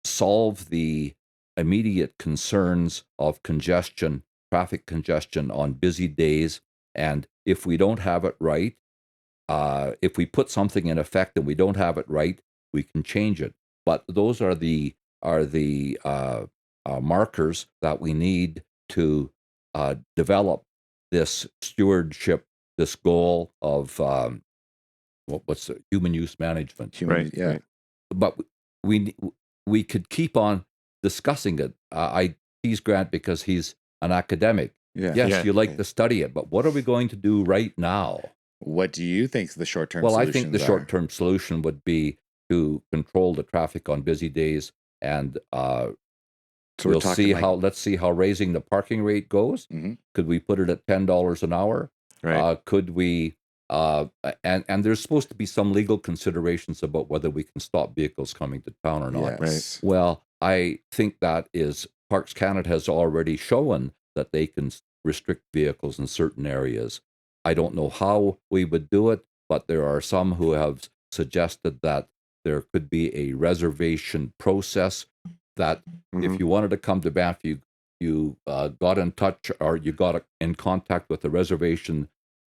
solve the immediate concerns of congestion, traffic congestion on busy days. And if we don't have it right, if we put something in effect and we don't have it right, we can change it. But those are the markers that we need to develop this stewardship, this goal of what's the human use management. But we could keep on discussing it. I tease Grant because he's an academic. Yes, you like to study it, but what are we going to do right now? What do you think the short-term Well, solutions I think the short-term solution would be to control the traffic on busy days, and let's see how raising the parking rate goes. Could we put it at $10 an hour? Could we? And there's supposed to be some legal considerations about whether we can stop vehicles coming to town or not. Well, I think that is Parks Canada has already shown that they can restrict vehicles in certain areas. I don't know how we would do it, but there are some who have suggested that there could be a reservation process that if you wanted to come to Banff, you got in touch or you got in contact with the reservation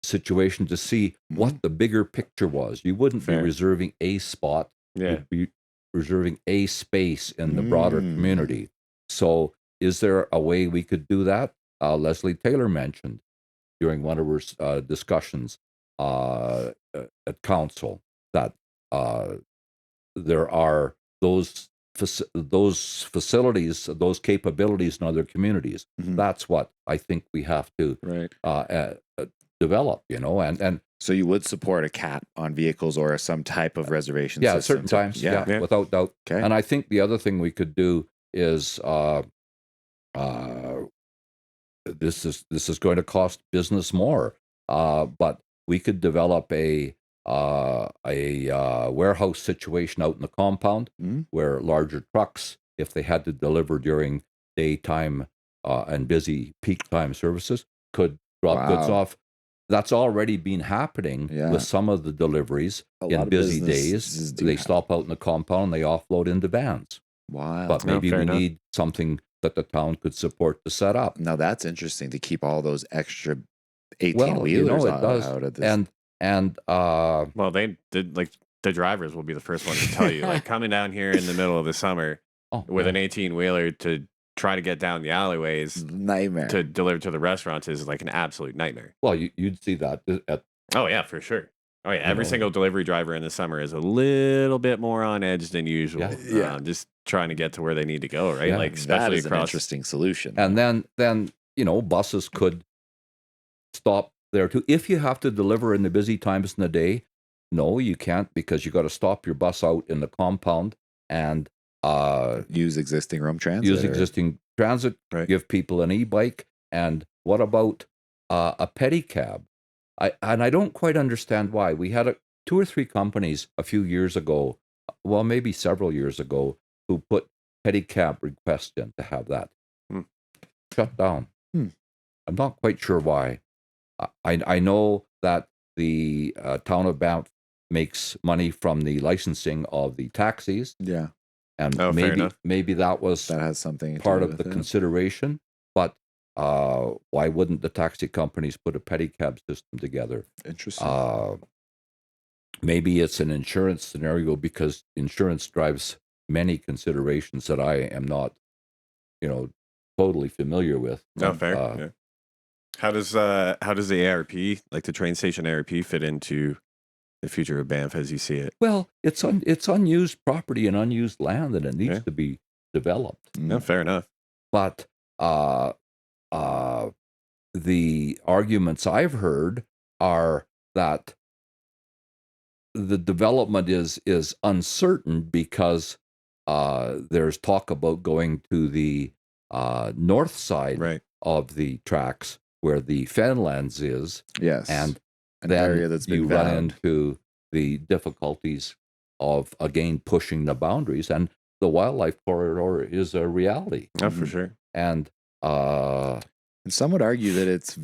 situation to see what the bigger picture was. You wouldn't be reserving a spot. You'd be reserving a space in the broader community. So is there a way we could do that? Leslie Taylor mentioned during one of her discussions at council that there are those facilities, those capabilities in other communities. That's what I think we have to develop, and so you would support a cap on vehicles or some type of reservation system? At certain times, without doubt. And I think the other thing we could do is this is going to cost business more, but we could develop a warehouse situation out in the compound where larger trucks, if they had to deliver during daytime and busy peak time services, could drop goods off. That's already been happening with some of the deliveries in busy days. They stop out in the compound and they offload into vans. But maybe we need something that the town could support to set up. Now that's interesting, to keep all those extra 18-wheelers out of this. And well, they did, like, the drivers will be the first one to tell you, like, coming down here in the middle of the summer with an 18-wheeler to try to get down the alleyways, nightmare to deliver to the restaurants is like an absolute nightmare. Well, you'd see that at for sure. Every single delivery driver in the summer is a little bit more on edge than usual. Just trying to get to where they need to go, right? Like, especially that is across an interesting solution. And then buses could stop there too. If you have to deliver in the busy times in the day, no, you can't, because you got to stop your bus out in the compound and use existing room transit. use existing transit, Right. give people an e-bike. And what about a pedicab? I don't quite understand why. We had 2 or 3 companies a few years ago, well, maybe several years ago, who put pedicab requests in to have that shut down. I'm not quite sure why. I know that the town of Banff makes money from the licensing of the taxis, Yeah, and Oh, fair enough. maybe that was that has something to part do of the with it. consideration. But why wouldn't the taxi companies put a pedicab system together? Interesting. Maybe it's an insurance scenario, because insurance drives many considerations that I am not, totally familiar with. Oh, fair. Yeah. How does the ARP, like the train station ARP, fit into the future of Banff as you see it? Well, it's unused property and unused land, and it needs to be developed. No, fair enough. But the arguments I've heard are that the development is uncertain, because there's talk about going to the north side of the tracks, where the Fenlands is. Yes, and an then area that's been you run vowed. into the difficulties of, again, pushing the boundaries, and the wildlife corridor is a reality. Oh, for sure. And some would argue that it's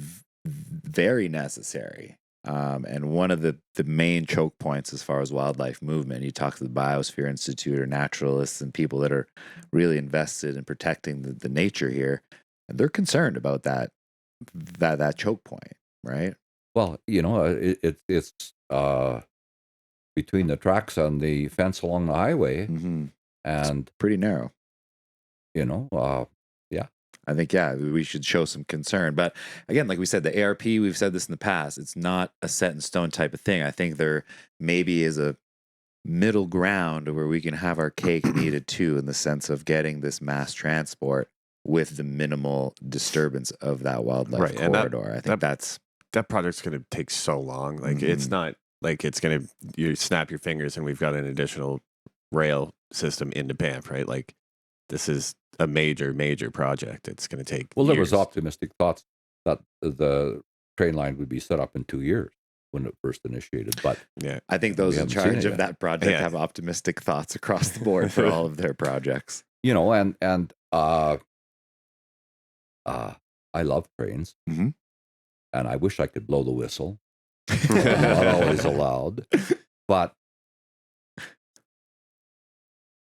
very necessary. And one of the main choke points as far as wildlife movement, you talk to the Biosphere Institute or naturalists and people that are really invested in protecting the nature here, and they're concerned about that choke point, right? well, it's between the tracks and the fence along the highway, and Pretty narrow. Yeah. I think, we should show some concern. But again, like we said, the ARP, we've said this in the past, it's not a set in stone type of thing. I think there maybe is a middle ground where we can have our cake and eat it too, in the sense of getting this mass transport with the minimal disturbance of that wildlife corridor. I think that project's going to take so long. Like, it's not like it's going to, you snap your fingers and we've got an additional rail system into Banff, right? Like, this is a major project. It's going to take Well, there years. was optimistic thoughts that the train line would be set up in 2 years when it first initiated. But yeah, I think those in haven't seen charge it of yet. that project have optimistic thoughts across the board for all of their projects. and I love trains, Mhm. and I wish I could blow the whistle. I'm not always allowed. But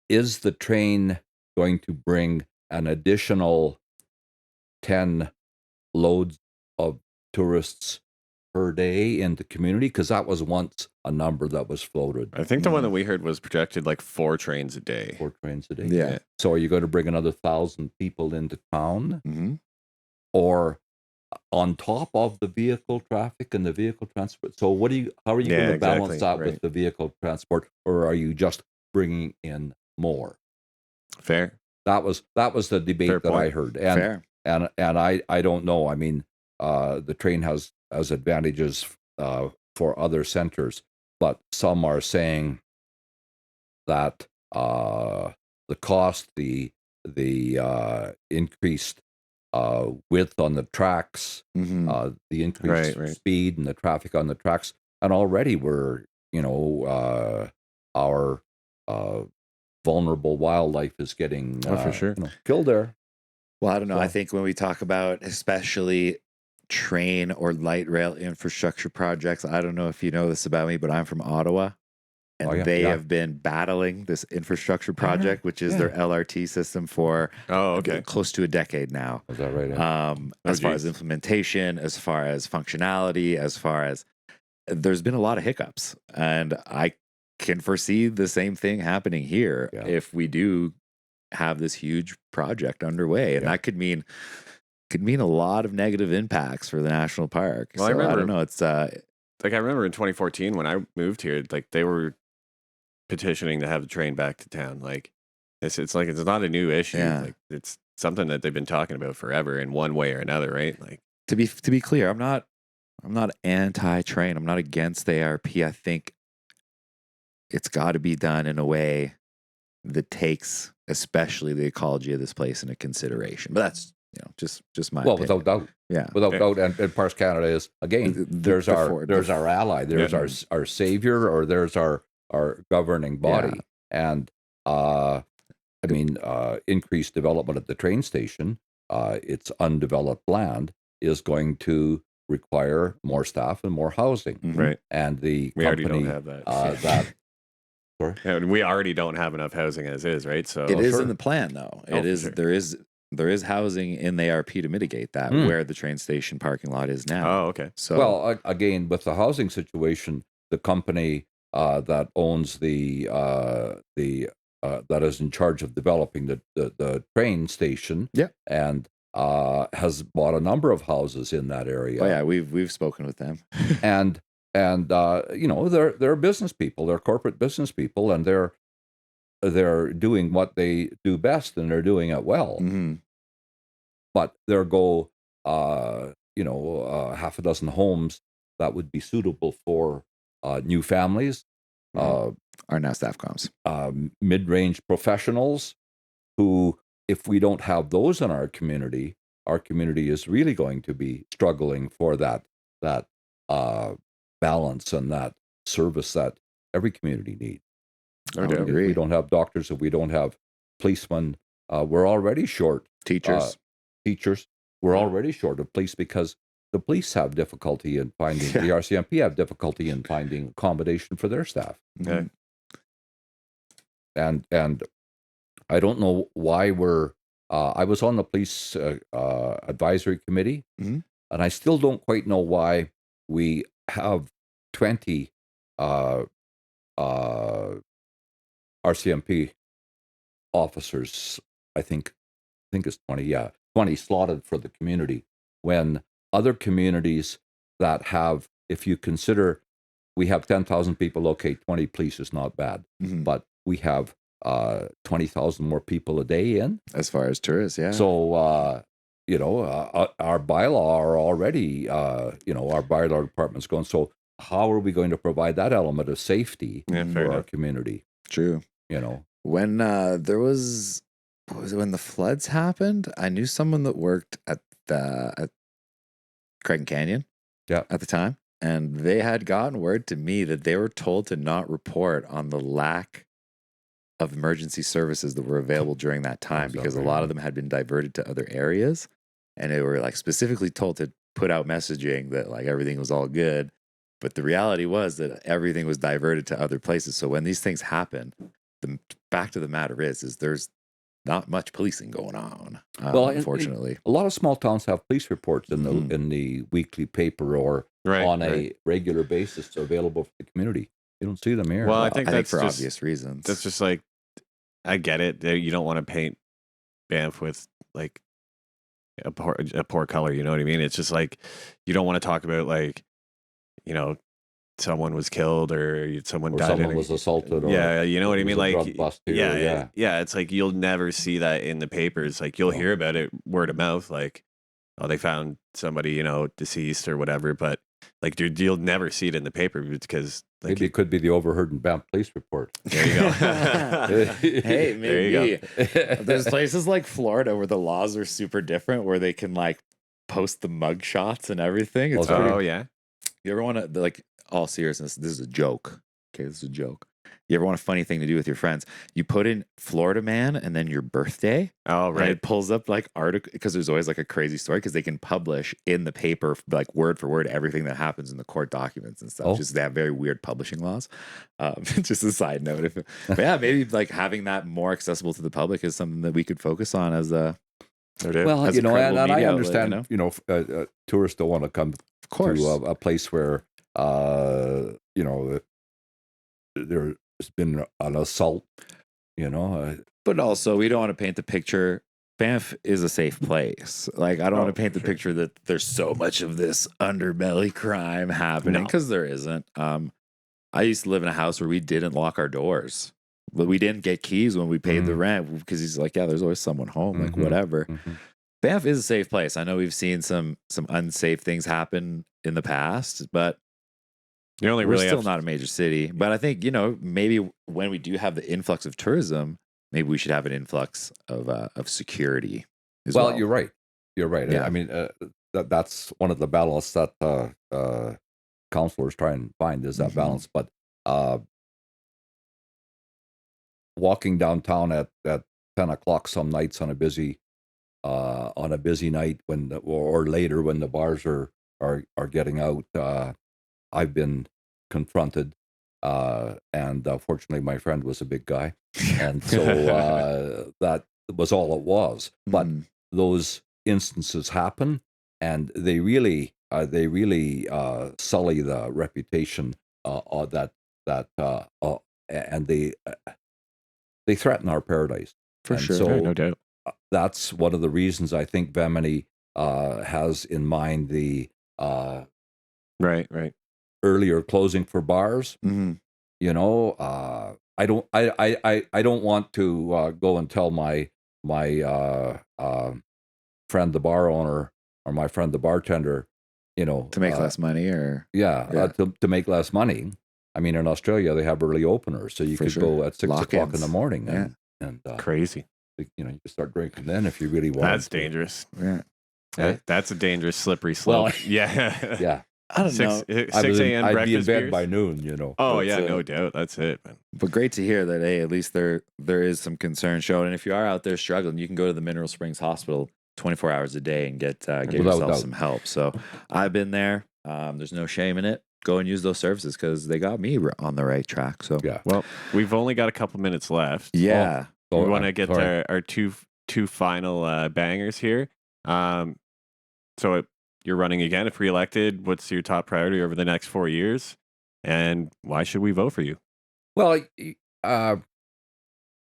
is the train going to bring an additional 10 loads of tourists per day into community? Because that was once a number that was floated. I think the one that we heard was projected like 4 trains a day. 4 trains a day. Yeah. So are you going to bring another 1,000 people into town? Mm-hmm. Or on top of the vehicle traffic and the vehicle transport? So how are you going to balance that with the vehicle transport, or are you just bringing in more? Fair. That was the debate that I heard. And Fair. and I don't know. I mean, the train has advantages for other centers, but some are saying that the cost, the increased width on the tracks, the increased speed and the traffic on the tracks, and already we're our vulnerable wildlife is getting for sure killed there. Well, I don't know. I think when we talk about especially train or light rail infrastructure projects, I don't know if you know this about me, but I'm from Ottawa. And they have been battling this infrastructure project, which is their LRT system for close to a decade now. Is that right? As far as implementation, as far as functionality, as far as there's been a lot of hiccups. And I can foresee the same thing happening here if we do have this huge project underway. And that could mean a lot of negative impacts for the national park. Well, so I don't know. It's like I remember in 2014 when I moved here, like they were petitioning to have the train back to town. Like it's like it's not a new issue. Like it's something that they've been talking about forever in one way or another, right? Like to be clear, I'm not anti-train. I'm not against the ARP. I think it's got to be done in a way that takes especially the ecology of this place into consideration. But that's, just my Well, opinion. without doubt. Yeah. Without doubt, and Parks Canada is again. There's our ally. There's our savior, or there's our governing body. And increased development at the train station. It's undeveloped land is going to require more staff and more housing. Right. And the We already company don't have that. Sorry. And we already don't have enough housing as is, right? So it is in the plan, though. It is. Sure. There is housing in the ARP to mitigate that, where the train station parking lot is now. Oh, okay. So, well, again, with the housing situation, the company that owns that is in charge of developing the train station, and has bought a number of houses in that area. Oh yeah, we've spoken with them, and they're business people, they're corporate business people, and they're doing what they do best, and they're doing it well. Mm-hmm. But their goal, half a dozen homes that would be suitable for new families, are now staff comms, mid-range professionals who, if we don't have those in our community is really going to be struggling for that balance and that service that every community needs. I would If agree. we don't have doctors, if we don't have policemen, we're already short. Teachers. We're already short of police because the police have difficulty in finding, the RCMP have difficulty in finding accommodation for their staff. Okay. And I don't know why I was on the police advisory committee, and I still don't quite know why we have 20 RCMP officers. I think it's 20. 20 slotted for the community, when other communities that have, if you consider we have 10,000 people, okay, 20 police is not bad, but we have 20,000 more people a day in. As far as tourists, yeah. So, our bylaw are already, our bylaw department's going, so how are we going to provide that element of safety for our community? True. When when the floods happened, I knew someone that worked at Craig and Canyon at the time, and they had gotten word to me that they were told to not report on the lack of emergency services that were available during that time, because a lot of them had been diverted to other areas, and they were specifically told to put out messaging that everything was all good. But the reality was that everything was diverted to other places. So when these things happen, the fact of the matter is there's not much policing going on. Unfortunately, a lot of small towns have police reports in the weekly paper or on a regular basis available for the community. You don't see them here. Well, I think that's for just, obvious reasons. That's just I get it. You don't want to paint Banff with a poor color. You know what I mean? It's just you don't want to talk about someone was killed or someone died. Someone was assaulted. Or you know what I mean? Yeah. It's you'll never see that in the papers. You'll hear about it word of mouth. They found somebody, deceased or whatever. But you'll never see it in the paper because maybe it could be the Overheard and Banff police report. There you go. Hey, maybe there you go. There's places like Florida where the laws are super different, where they can post the mug shots and everything. It's yeah. You ever want to all seriousness, this is a joke. Okay, this is a joke. You ever want a funny thing to do with your friends? You put in Florida man and then your birthday. Oh, right. And it pulls up article, because there's always a crazy story, because they can publish in the paper word for word everything that happens in the court documents and stuff. Just they have very weird publishing laws. Just a side note. But yeah, maybe having that more accessible to the public is something that we could focus on as a. Well, as a and I media understand. outlet, Tourists don't want to come of course to a place where there's been an assault. But also, we don't want to paint the picture. Banff is a safe place. I don't want to paint the picture that there's so much of this underbelly crime happening, because there isn't. I used to live in a house where we didn't lock our doors, but we didn't get keys when we paid the rent, because he's there's always someone home, whatever. Banff is a safe place. I know we've seen some unsafe things happen in the past, but You only We're really still have not a major city, but I think, maybe when we do have the influx of tourism, maybe we should have an influx of security as well. Well, you're right. You're right. Yeah. I mean, that's one of the balances that counselors try and find is that Mhm. balance. But walking downtown at 10 o'clock some nights on a busy night or later when the bars are getting out, I've been confronted, and fortunately my friend was a big guy, and so that was all it was. But Mhm. those instances happen, and they really sully the reputation and they threaten our paradise. For And sure. so no doubt. that's one of the reasons I think Bemini has in mind the Right. earlier closing for bars. Mhm. I don't want to go and tell my friend the bar owner or my friend the bartender, To make less money or yeah. To make less money. I mean, in Australia they have early openers, so you For could sure. go at 6 o'clock in Lock-ins. the morning Yeah. and Crazy. you can start drinking then if you really want. That's dangerous. Yeah. That's a dangerous slippery slope. Well, yeah. yeah. I don't know. 6 a.m. I'd breakfast be in bed beers? by noon. Oh That's yeah, it. no doubt. That's it, man. But great to hear that, hey, at least there is some concern shown. And if you are out there struggling, you can go to the Mineral Springs Hospital 24 hours a day and get Without yourself doubt. some help. So I've been there. There's no shame in it. Go and use those services because they got me on the right track. So Yeah. Well, we've only got a couple minutes left. yeah. Oh, We want to get sorry. our two final bangers here. So you're running again if reelected. What's your top priority over the next 4 years, and why should we vote for you? Well,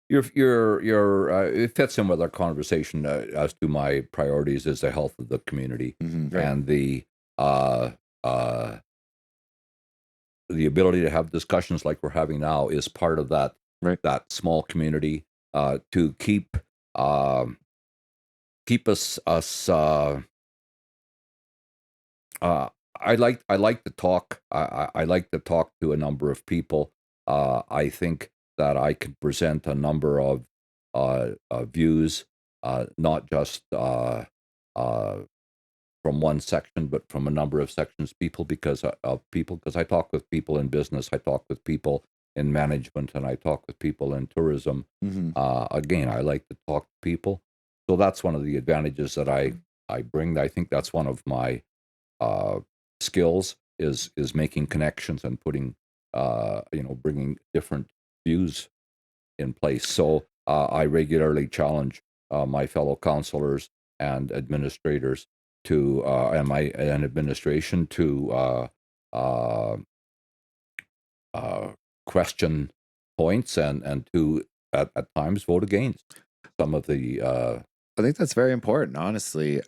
it fits in with our conversation as to my priorities is the health of the community Mhm. and the ability to have discussions like we're having now is part of that Right. that small community to keep us. I like to talk. I like to talk to a number of people. I think that I could present a number of views, not just from one section, but from a number of sections. Because I talk with people in business, I talk with people in management, and I talk with people in tourism. Mhm. Again, I like to talk to people, so that's one of the advantages that I bring. I think that's one of my skills is making connections and putting bringing different views in place. So I regularly challenge my fellow counselors and administrators to and administration to question points and to at times vote against some of the I think that's very important, honestly.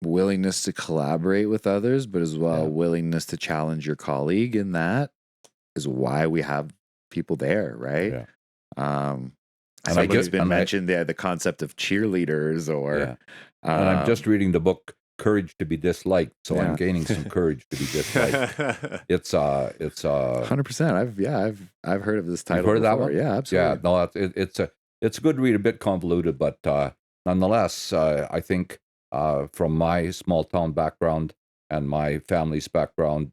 Willingness to collaborate with others, but as well Yeah. willingness to challenge your colleague, and that is why we have people there, right? Yeah. I And think I it's just- been and I- mentioned the concept of cheerleaders or Yeah. And I'm just reading the book Courage to be Disliked, so Yeah. I'm gaining some courage to be disliked. It's 100%. I've heard of this title. heard of that before. one? Yeah, absolutely. Yeah, no, it's a good read, a bit convoluted, but nonetheless, I think from my small town background and my family's background,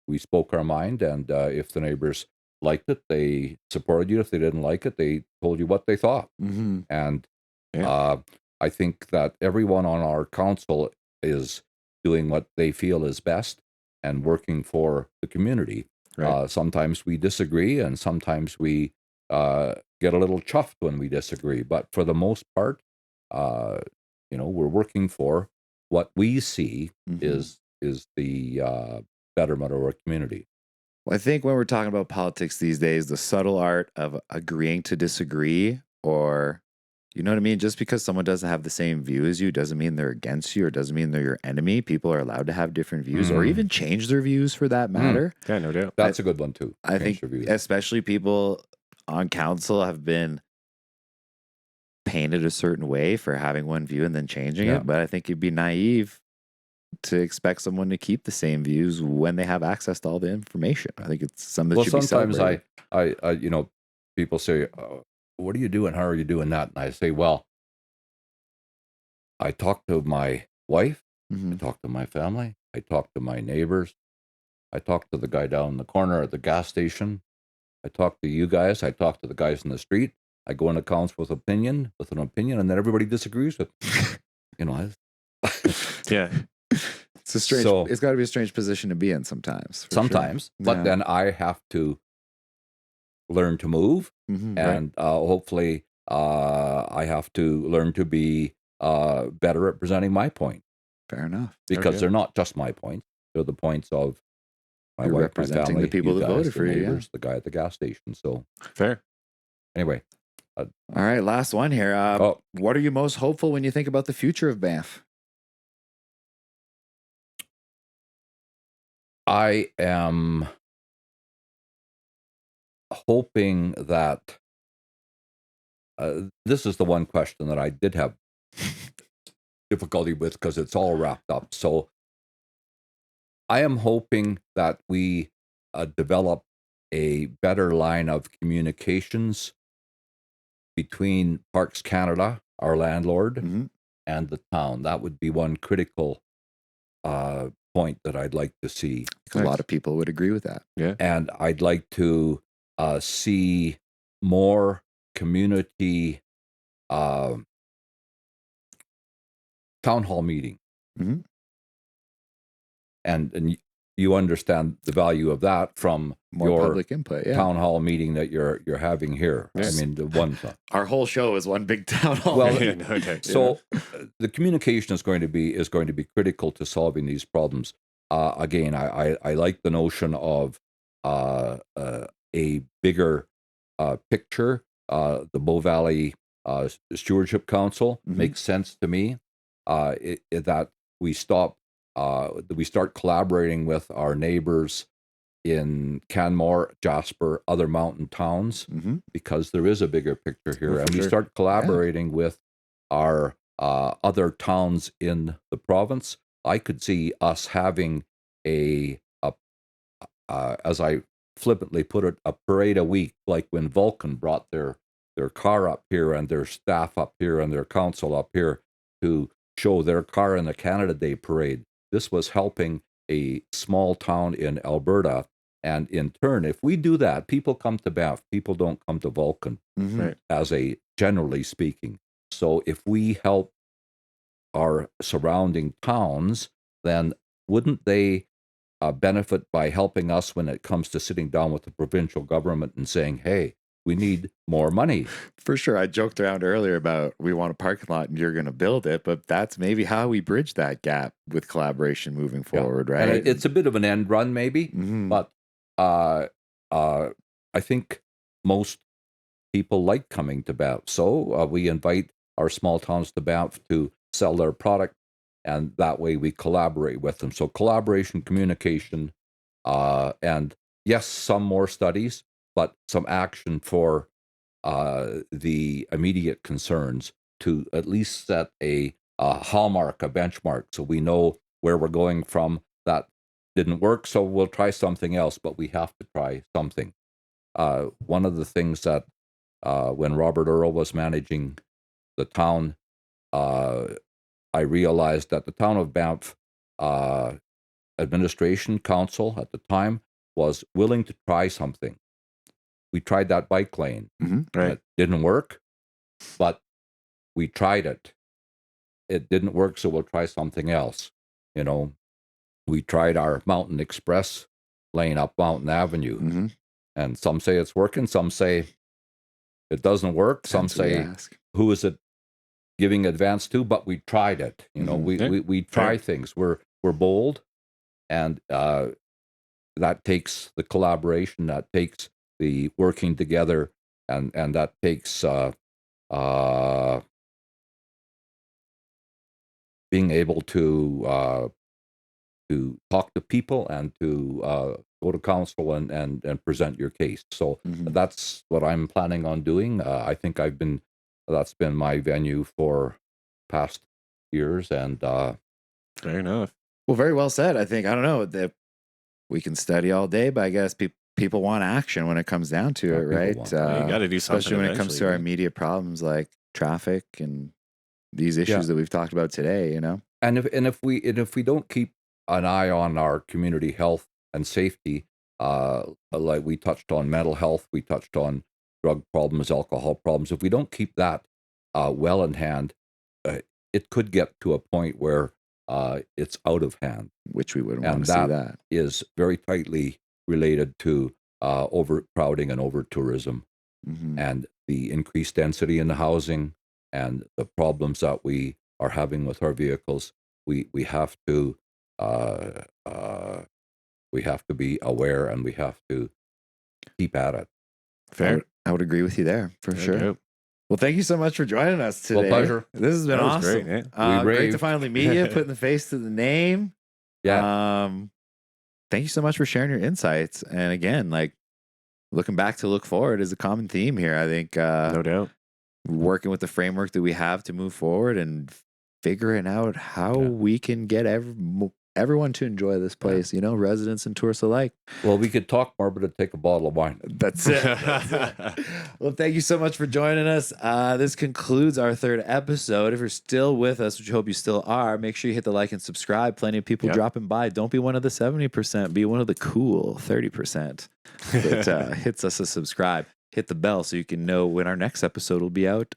we spoke our mind, and if the neighbors liked it, they supported you. If they didn't like it, they told you what they thought. Mm-hmm. And Yeah. I think that everyone on our council is doing what they feel is best and working for the community. Right. Sometimes we disagree, and sometimes we get a little chuffed when we disagree. But for the most part, we're working for what we see Mhm. is the betterment of our community. Well, I think when we're talking about politics these days, the subtle art of agreeing to disagree, or you know what I mean? Just because someone doesn't have the same view as you doesn't mean they're against you or doesn't mean they're your enemy. People are allowed to have different views or even change their views for that matter. Yeah, no doubt. That's a good one too. I Change think their views. especially people on council have been painted a certain way for having one view and then changing Yeah. it. But I think it'd be naive to expect someone to keep the same views when they have access to all the information. I think it's something that Well, should be sometimes celebrated. I people say, "What are you doing? How are you doing that?" And I say, "Well, I talk to my wife, I talk to my family, I talk to my neighbors, I talk to the guy down the corner at the gas station, I talk to you guys, I talk to the guys in the street. I go into council with an opinion, and then everybody disagrees with me. Yeah. It's a strange. So- It's got to be a strange position to be in sometimes. For Sometimes, sure. but Yeah. then I have to learn to move, Right. and hopefully I have to learn to be better at presenting my point, Fair enough. because Okay. they're not just my points; they're the points of my You're wife, my representing the family, people you that guys, voted the for you, yeah. neighbors, the guy at the gas station. So Fair. anyway, All right, last one here. What are you most hopeful when you think about the future of Banff? I am hoping that this is the one question that I did have difficulty with, because it's all wrapped up. So I am hoping that we develop a better line of communications between Parks Canada, our landlord, Mhm. and the town. That would be one critical point that I'd like to see. A lot of people would agree with that. Yeah. And I'd like to see more community town hall meeting. Mhm. And you understand the value of that from More your public input. Yeah. town hall meeting that you're having here. Yes. I mean, the one. Our whole show is one big town hall. Well, Yeah, no, okay. So the communication is going to be critical to solving these problems. Again, I like the notion of a bigger picture. The Bow Valley Stewardship Council Mhm. makes sense to me. That we start collaborating with our neighbors in Canmore, Jasper, other mountain towns, Mhm. because there is a bigger picture here, for and we sure. start collaborating with our other towns in the province. I could see us having as I flippantly put it, a parade a week, like when Vulcan brought their car up here and their staff up here and their council up here to show their car in the Canada Day parade. This was helping a small town in Alberta. And in turn, if we do that, people come to Banff. People don't come to Vulcan, Mhm. Right. as a generally speaking. So if we help our surrounding towns, then wouldn't they benefit by helping us when it comes to sitting down with the provincial government and saying, "Hey, we need more money"? For sure. I joked around earlier about we want a parking lot and you're going to build it, but that's maybe how we bridge that gap with collaboration moving forward, right? And it's a bit of an end run, maybe, Mhm. but I think most people like coming to Banff. So we invite our small towns to Banff to sell their product, and that way we collaborate with them. So collaboration, communication, and yes, some more studies, but some action for the immediate concerns, to at least set a hallmark, a benchmark, so we know where we're going from. That didn't work, so we'll try something else, but we have to try something. One of the things that when Robert Earl was managing the town, I realized that the town of Banff administration council at the time was willing to try something. We tried that bike lane. Mhm. Right. It didn't work, but we tried it. It didn't work, so we'll try something else. We tried our Mountain Express lane up Mountain Avenue, Mhm. and some say it's working, some say it doesn't work, some Depends who you say ask. who is it giving advance to, but we tried it. Mhm. We try Fair. things. We're bold, and that takes the collaboration, that takes the working together, and that takes being able to talk to people and to go to council and present your case. So Mhm. that's what I'm planning on doing. I think that's been my venue for past years, and Fair enough. Well, very well said. I think, I don't know, that we can study all day, but I guess people want action when it comes down to it, people right? want- you got to do something. Especially when it comes to our eventually, immediate problems like traffic and these issues that we've talked about today, you know? And if we don't keep an eye on our community health and safety, like we touched on mental health, we touched on drug problems, alcohol problems. If we don't keep that well in hand, it could get to a point where it's out of hand, Which we wouldn't want and to see that. is very tightly related to overcrowding and overtourism, Mhm. and the increased density in the housing and the problems that we are having with our vehicles. We have to be aware, and we have to keep at it. fair. I would agree with you there for No sure. doubt. Well, thank you so much for joining us today. Well, pleasure. This has been That was awesome. great, yeah. We Great to raved. finally meet you, putting the face to the name. Yeah. Thank you so much for sharing your insights. And again, like looking back to look forward is a common theme here. I think No doubt. working with the framework that we have to move forward and figuring out how we can get everyone to enjoy this place, you know, residents and tourists alike. Well, we could talk more, but it'd take a bottle of wine. That's it. Well, thank you so much for joining us. This concludes our third episode. If you're still with us, which I hope you still are, make sure you hit the like and subscribe. Plenty of people dropping by. Don't be one of the 70%. Be one of the cool 30% that hits us a subscribe. Hit the bell so you can know when our next episode will be out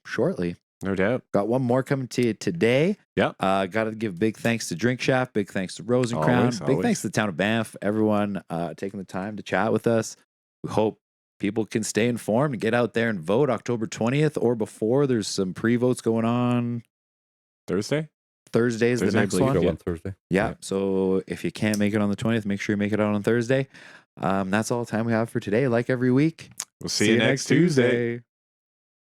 shortly. No doubt. Got one more coming to you today. Yeah. Got to give big thanks to Drink Shaft, big thanks to Rosencrown, Always, big always. thanks to the town of Banff, everyone taking the time to chat with us. We hope people can stay informed and get out there and vote October 20th or before. There's some pre-votes going on. Thursday? Thursday is the Thursday, I next believe, one. Go yeah. on Thursday. Yeah. So if you can't make it on the 20th, make sure you make it out on Thursday. That's all the time we have for today. Like every week. We'll see you next Tuesday.